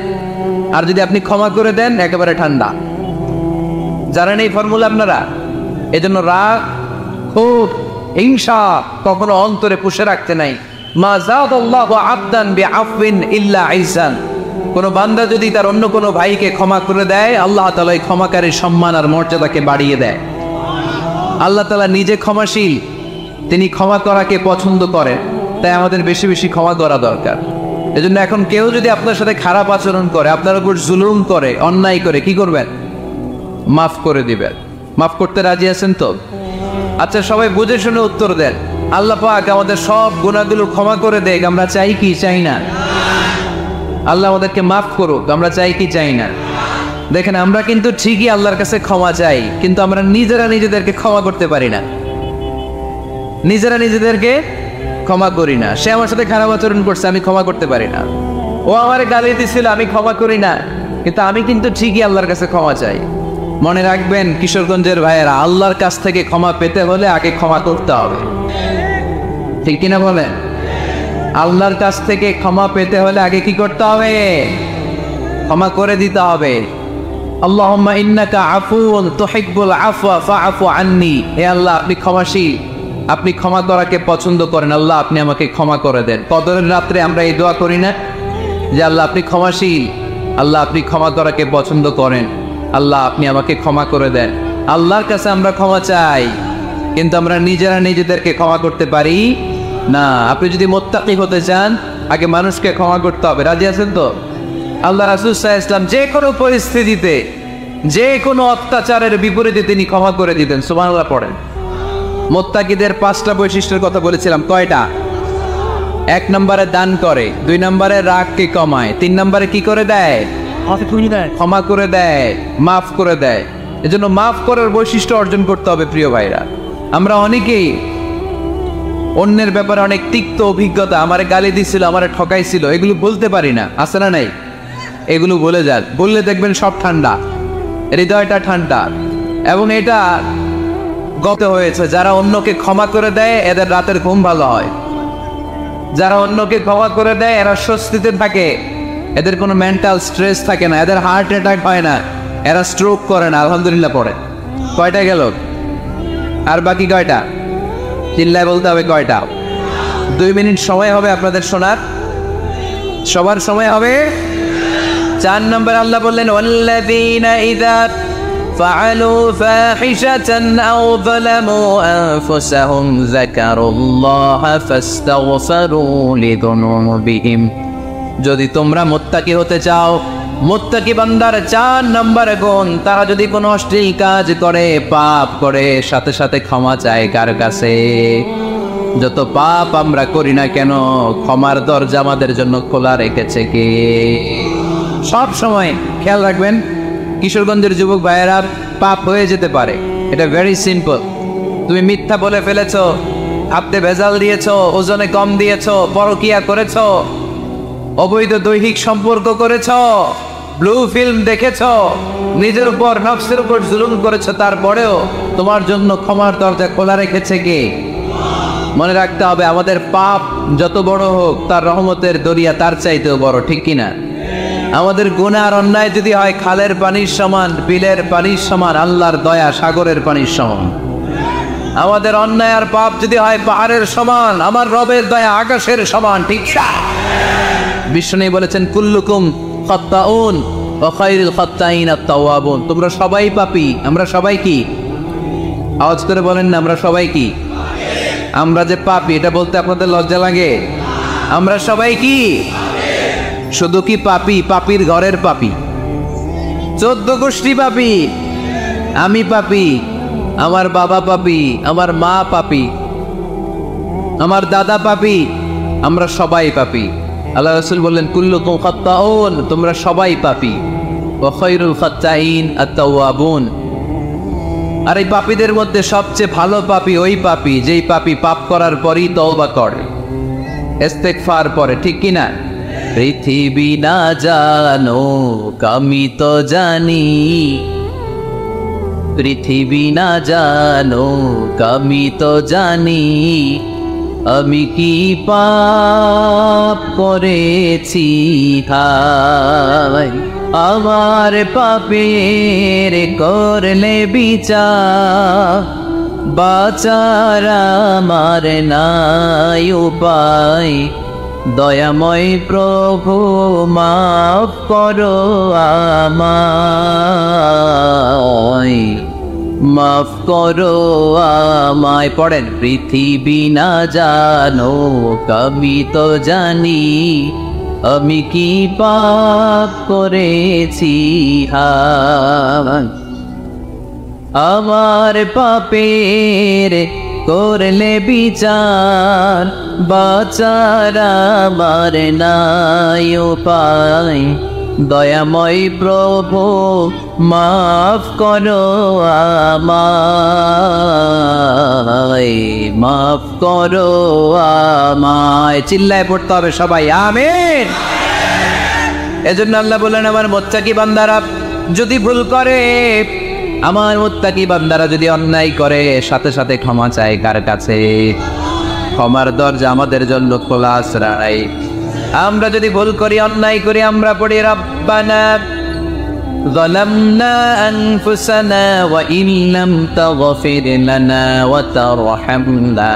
আর যদি আপনি ক্ষমা করে দেন, একেবারে ঠান্ডা। জানেন এই ফর্মুলা আপনারা? এজন্য রাগ ক্ষোভ হিংসা কখনো অন্তরে পুষে রাখতে নাই। মা যাদাল্লাহু আবদান বিআফওয়িন ইল্লা ইজ্জান। কোন বান্দা যদি তার অন্য কোনো ভাইকে ক্ষমা করে দেয়, আল্লাহ তাআলা এই ক্ষমাকারীর সম্মান আর মর্যাদাকে বাড়িয়ে দেয়। আল্লাহ তাআলা নিজে ক্ষমাশীল, তিনি ক্ষমা করাকে পছন্দ করেন। তাই আমাদের বেশি বেশি ক্ষমা করা দরকার। এজন্য এখন কেউ যদি আপনার সাথে খারাপ আচরণ করে, আপনার উপর জুলুম করে, অন্যায় করে, কি করবেন? মাফ করে দিবেন। মাফ করতে রাজি আছেন তো? আচ্ছা, সবাই বুঝে শুনে উত্তর দেন। আল্লাহ পাক আমাদের সব গুনাহগুলো ক্ষমা করে দেখ, আমরা চাই কি চাই না? আল্লাহ আমাদেরকে মাফ করুক, আমরা চাই কি চাই না? দেখেন, আমরা কিন্তু ঠিকই আল্লাহর কাছে ক্ষমা চাই, কিন্তু আমরা নিজেরা নিজেদেরকে ক্ষমা করতে পারি না। নিজেরা নিজেদেরকে ক্ষমা করি না। সে আমার সাথে খারাপ আচরণ করছে, আমি ক্ষমা করতে পারি না। ও আমার গালি দিছিল, আমি ক্ষমা করি না, কিন্তু আমি কিন্তু ঠিকই আল্লাহর কাছে ক্ষমা চাই। মনে রাখবেন কিশোরগঞ্জের ভাইয়েরা, আল্লাহর কাছ থেকে ক্ষমা পেতে হলে আগে ক্ষমা করতে হবে। ঠিক কিনা বলেন? আল্লাহর কাছ থেকে ক্ষমা পেতে হলে আগে কি করতে হবে? ক্ষমা করে দিতে হবে। আল্লাহুম্মা ইন্নাকা আফুউন তুহিব্বুল আফওয়া ফাআফু আন্নী। হে আল্লাহ, আপনি ক্ষমাশীল, আপনি ক্ষমা করাকে পছন্দ করেন, আল্লাহ আপনি আমাকে ক্ষমা করে দেন। কদরের রাত্রে আমরা এই দোয়া করি না যে আল্লাহ আপনি ক্ষমাশীল, আল্লাহ আপনি ক্ষমা করাকে পছন্দ করেন, আল্লাহ আপনি আমাকে ক্ষমা করে দেন। আল্লাহর কাছে আমরা ক্ষমা চাই, কিন্তু আমরা নিজেরা নিজেদেরকে ক্ষমা করতে পারি না। আপনি যদি মুত্তাকি হতে চান, আগে মানুষকে ক্ষমা করতে হবে। রাজি আছেন তো? আল্লাহ রাসূল সাল্লাল্লাহু আলাইহি ওয়াসাল্লাম যে কোনো পরিস্থিতিতে, যে কোনো অত্যাচারের বিপরীতে তিনি ক্ষমা করে দিতেন। সুবহানাল্লাহ পড়েন। মুত্তাকিদের 5টা বৈশিষ্ট্যের কথা বলেছিলাম। কয়টা? 1 নম্বরে দান করে, 2 নম্বরে রাগকে কমায়, 3 নম্বরে কি করে দেয়? ক্ষমা করে দেয়, মাফ করে দেয়। এজন্য মাফ করার বৈশিষ্ট্য অর্জন করতে হবে। প্রিয় ভাইরা, আমরা অনেকেই অন্যের ব্যাপারে অনেক তিক্ত অভিজ্ঞতা, আমারে গালি দিছিল, আমারে ঠকাইছিল, এগুলো বলতে পারি না। আছে না নাই? এগুলো বলে যান, বললে দেখবেন সব ঠান্ডা, হৃদয়টা ঠান্ডা। এবং এটা গত হয়েছে, যারা অন্যকে ক্ষমা করে দেয় এদের রাতের ঘুম ভালো হয়। যারা অন্যকে ক্ষমা করে দেয় এরা স্বস্তিতে থাকে, এদের কোনো মেন্টাল স্ট্রেস থাকে না, এদের হার্ট অ্যাটাক হয় না, এরা স্ট্রোক করে না। আলহামদুলিল্লাহ পড়ে। কয়টা গেল? আর বাকি কয়টা? চিল্লায় বলতে হবে কয়টা? 2 মিনিট সময় হবে আপনাদের শোনার, সবার সময় হবে। 4 নম্বর আল্লাহ বললেন, ওয়াল্লাযীনা ইযা ফাআলু ফাহিশাতান আও যালামু আনফুসাহুম যাকারুল্লাহা ফাস্তাগফিরু লিযুনুবিহিম। যদি তোমরা মুত্তাকি হতে চাও, মুত্তাকি বান্দার 4 নম্বর গুণ, তারা যদি কোনো অশ্লীল কাজ করে, পাপ করে, সাথে সাথে ক্ষমা চায় কার কাছে? যত পাপ আমরা করি না কেন, ক্ষমার দরজা আমাদের জন্য খোলা রেখেছে কে? সব সময় খেয়াল রাখবেন, কিশোরগঞ্জের যুবক ভাইয়েরা, পাপ হয়ে যেতে পারে, এটা ভেরি সিম্পল। তুমি মিথ্যা বলে ফেলেছো, খাদ্যে ভেজাল দিয়েছো, ওজনে কম দিয়েছো, পরকিয়া করেছো, অবৈধ দৈহিক সম্পর্ক করেছো, ব্লু ফিল্ম দেখেছো, নিজের উপর নফসের উপর জুলুম করেছো, তারপরেও তোমার জন্য ক্ষমার দরজা খোলা রেখেছে কে? মনে রাখতে হবে, আমাদের পাপ যত বড় হোক, তার রহমতের দরিয়া তার চাইতেও বড়, ঠিক কিনা? আমাদের গুনাহ আর অন্যায় যদি হয় খালের পানির সমান, বিলের পানির সমান, আল্লাহর দয়া সাগরের পানির সমান। আমাদের অন্যায় আর পাপ যদি হয় পাহাড়ের সমান, আমার রবের দয়া আকাশের সমান, ঠিক না? বিষ্ণু বলেছেন, কুল্লুকুম খাত্তাউন ওয়া খায়রুল খাত্তাইন আত-তাওয়াবুন। তোমরা সবাই পাপী। আমরা সবাই কি? আওয়াজ করে বলেন না, আমরা সবাই কি? আমরা যে পাপী, এটা বলতে আপনাদের লজ্জা লাগে? আমরা সবাই কি? শুধু কি পাপী? পাপীর ঘরের পাপী, 14 গোষ্ঠী পাপী। আমি পাপী, আমার বাবা পাপী, আমার মা পাপী, আমার দাদা পাপী, আমরা সবাই পাপী। আল্লাহ রাসূল বললেন, কুল্লুকুম খাত্তাউন, তোমরা সবাই পাপী, ওয়া খায়রুল খাত্তাইন আত-তাওয়াবুন। আর এই পাপীদের মধ্যে সবচেয়ে ভালো পাপী ওই পাপী যেই পাপী পাপ করার পরই তওবা করে, ইস্তেগফার পড়ে, ঠিক কি না? পৃথিবী না জানো আমি তো জানি, পৃথিবী না জানো আমি তো জানি, আমি কি পাপ করেছি হায়, আমার পাপের করলে বিচার, বাঁচার আমার নাই উপায়, দয়াময় প্রভু মাফ করো আমায়, মাফ করো আমায়। পড়েন, পৃথিবী না জানো আমি তো জানি, আমি কি পাপ করেছি হায়, আমার পাপের করলে বিচার, বাঁচার আমার নাই উপায়, দয়াময় প্রভু মাফ করো আমায়, মাফ করো আমায়। চিল্লায় পড়তে হবে সবাই, আমিন। এজন্য আল্লাহ বলেন, আমার মুত্তাকি বান্দারা যদি ভুল করে, আমার মুত্তাকি বান্দারা যদি অন্যায় করে, সাথে সাথে ক্ষমা চায় কার কাছে? ক্ষমার দরজা আমাদের জন্য খোলা আছে। আমরা যদি ভুল করি, অন্যায় করি, আমরা পড়ি, রব্বানা যালামনা আনফুসানা ওয়া ইল্লাম তাগফির লানা ওয়া তারহামনা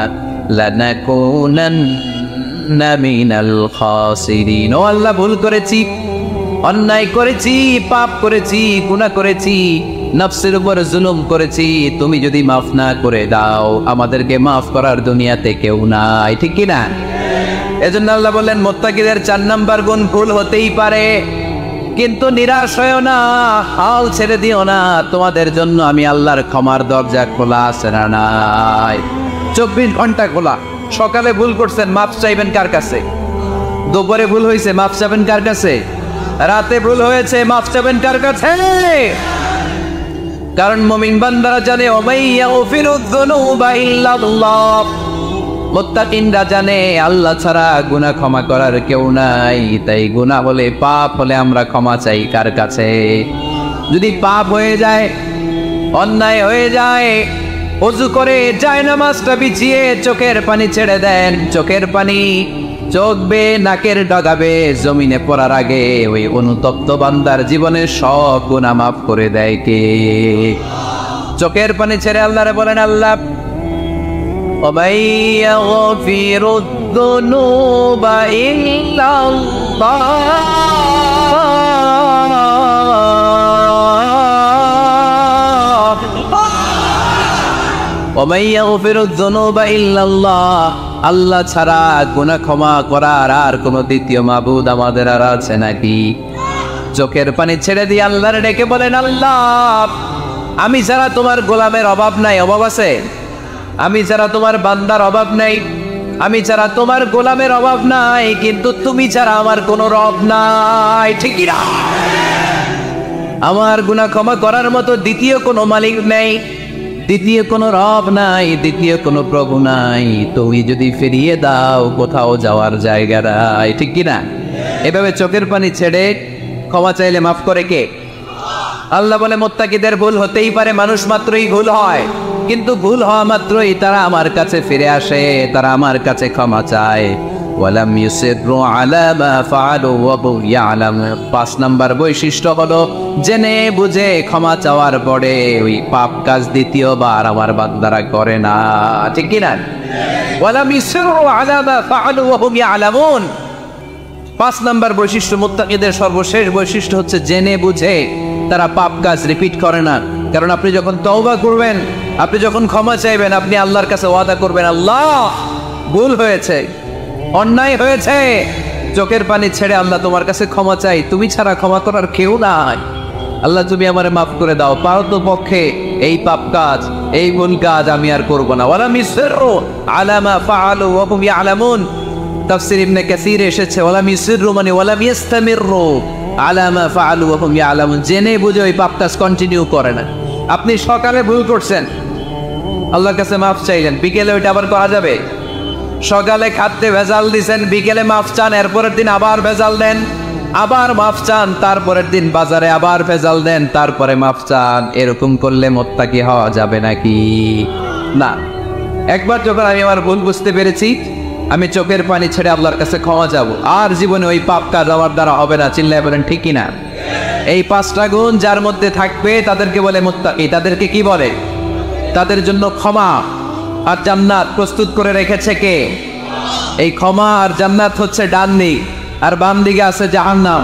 লানাকুনান্না মিনাল খাসিরিন। ও আল্লাহ, ভুল করেছি, অন্যায় করেছি, পাপ করেছি, গুনাহ করেছি, নফসের উপর জুলুম করেছি, তুমি যদি মাফ না করে দাও, আমাদেরকে মাফ করার দুনিয়াতে কেউ নাই, ঠিক কি না? এজন্য আল্লাহ বললেন, মুত্তাকিদের 4 নাম্বার গুণ, ভুল হতেই পারে কিন্তু নিরাশ হয়ো না, হাল ছেড়ে দিও না, তোমাদের জন্য আমি আল্লাহর ক্ষমার দরজা খোলা আছে না নাই? 24 ঘন্টা খোলা। সকালে ভুল করছেন, মাফ চাইবেন কার কাছে? দুপুরে ভুল হয়েছে, মাফ চাইবেন কার কাছে? রাতে ভুল হয়েছে, মাফ চাইবেন কার কাছে? কারণ মুমিন বান্দারা জানে, ওমাইয়া গফিরুয যুনুবা ইল্লাল্লাহ। মুত্তাকিনরা জানে, আল্লাহ ছাড়া গুনাহ ক্ষমা করার কেউ নাই। তাই গুনাহ হলে, পাপ হলে আমরা ক্ষমা চাই কার কাছে? যদি পাপ হয়ে যায়, অন্যায় হয়ে যায়, ওযু করে জায়নামাজটা বিছিয়ে চোখের পানি ছেড়ে দেন, চোখের পানি চোখ বেয়ে নাকের ডগাবে জমিনে পড়ার আগে ওই অনুতপ্ত বান্দার জীবনের সব গুনাহ মাফ করে দেয় কে? চোখের পানি ছেড়ে আল্লাহরে বলেন, আল্লাহ وَمَن يَغْفِرُ الذُّنُوبَ إِلَّا আল্লাহ। আল্লাহ ছাড়া গুনাহ ক্ষমা করার আর কোন দ্বিতীয় মাবুদ আমাদের আর আছে নাকি? চোখের পানি ছেড়ে দিয়ে আল্লাহর ডেকে বলেন, আল্লাহ আমি ছাড়া তোমার গোলামের অভাব নাই, অভাব আছে? আমি ছাড়া তোমার বান্দার অভাব নাই, আমি ছাড়া তোমার গোলামের অভাব নাই, কিন্তু তুমি ছাড়া আমার কোনো রব নাই, ঠিক কি না? আমার গুনাহ ক্ষমা করার মতো দ্বিতীয় কোনো মালিক নেই, দ্বিতীয় কোনো রব নাই, দ্বিতীয় কোনো প্রভু নাই। তুমি যদি ফিরিয়ে দাও কোথাও যাওয়ার জায়গা নাই, ঠিক কি না? এভাবে চোখের পানি ছেড়ে ক্ষমা চাইলে মাফ করে কে? আল্লাহ বলে, মুত্তাকিদের ভুল হতেই পারে, মানুষ মাত্রই ভুল হয়, কিন্তু ভুল হওয়া মাত্রই তারা আমার কাছে ফিরে আসে, তারা আমার কাছে ক্ষমা চায়। ওয়ালাম ইউসিরু আলা মা ফাআলু ওয়া হুম ইয়ালামুন। 5 নাম্বার বৈশিষ্ট্য হলো জেনে বুঝে ক্ষমা চাওয়ার পরে ওই পাপ কাজ দ্বিতীয়বার আমার বান্দারা করে না, ঠিক কি না? ওয়ালাম ইউসিরু আলা মা ফাআলু ওয়া হুম ইয়ালামুন। 5 নাম্বার বৈশিষ্ট্য, মুত্তাকিদের সর্বশেষ বৈশিষ্ট্য হচ্ছে জেনে বুঝে তারা পাপ কাজ রিপিট করে না। কারণ আপনি যখন তওবা করবেন, আপনি যখন ক্ষমা চাইবেন, আপনি আল্লাহর কাছে ওয়াদা করবেন, আল্লাহ ভুল হয়েছে, অন্যায় হয়েছে, চোখের পানি ছেড়ে আল্লাহ তোমার কাছে ক্ষমা চাই, তুমি ছাড়া ক্ষমা করার কেউ নাই, আল্লাহ তুমি আমারে মাফ করে দাও, পারত পক্ষে এই পাপ কাজ, এই ভুল কাজ আমি আর করব না। ওয়ালাম ইউসিরু আলা মা ফাআলু ওয়া হুম ইয়ালামুন। তাফসীর ইবনে কাসীর এসেছে ওয়ালাম ইউসিরু মানে ওয়ালাম ইস্তামিরু আলা মা ফাআলু ওয়া হুম ইয়ালামুন, জেনে বুঝে ওই পাপ কাজ কন্টিনিউ করে না। আপনি সকালে ভুল করছেন, আল্লাহর কাছে মাফ চাইলেন, বিকেলে ওইটা আবার করা যাবে? সকালে খাদ্যে ভেজাল দিছেন, বিকেলে মাফ চান, এরপরের দিন আবার ভেজাল দেন, আবার মাফ চান, তারপরের দিন বাজারে আবার ভেজাল দেন, তারপরে মাফ চান। এরকম করলে মুত্তাকি হওয়া যাবে নাকি? না। একবার যখন আমি আমার ভুল বুঝতে পেরেছি, আমি চোখের পানি ছেড়ে আল্লাহর কাছে ক্ষমা চাবো, আর জীবনে ওই পাপ কাজ আমার দ্বারা হবে না। চিল্লায় বলেন ঠিক কিনা? এই 5টা গুণ যার মধ্যে থাকবে তাদেরকে বলে মুত্তাকি। তাদেরকে কি বলে? তাদের জন্য ক্ষমা আর জান্নাত প্রস্তুত করে রেখেছে কে? এই ক্ষমা আর জান্নাত হচ্ছে ডান দিক, আর বাম দিকে আছে জাহান্নাম।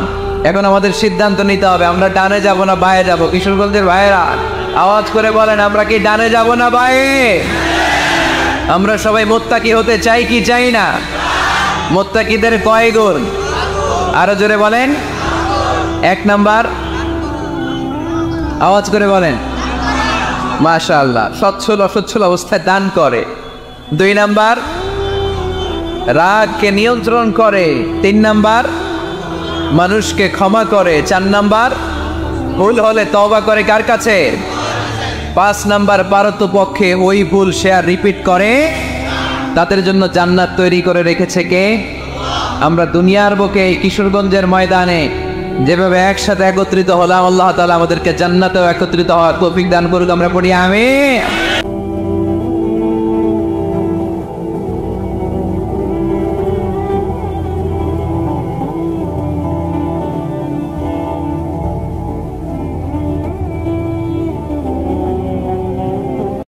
এখন আমাদের সিদ্ধান্ত নিতে হবে, আমরা ডানে যাব না বায়ে যাব। কিশোরগঞ্জের ভাইয়েরা আওয়াজ করে বলেন, আমরা কি ডানে যাব না বায়ে? আমরা সবাই মুত্তাকি হতে চাই কি চাই না? মুত্তাকিদের কয় গুণ? আরো জোরে বলেন। 1 নাম্বার, আওয়াজ করে বলেন। মাশাআল্লাহ, সচ্ছল অসচ্ছল অবস্থায় দান করে। 2 নাম্বার, রাগকে নিয়ন্ত্রণ করে। 3 নাম্বার, মানুষকে ক্ষমা করে। 4 নাম্বার, ভুল হলে তওবা করে কার কাছে? 5 নাম্বার, পারতপক্ষে ওই ভুল সে আর রিপিট করে। তাদের জন্য জান্নাত তৈরি করে রেখেছে কে? আমরা দুনিয়ার বুকে এই কিশোরগঞ্জের ময়দানে যেভাবে একসাথে একত্রিত হলাম, আল্লাহ তাআলা আমাদেরকে জান্নাতেও একত্রিত হওয়ার তৌফিক দান করুক। আমরা পড়ি আমিন।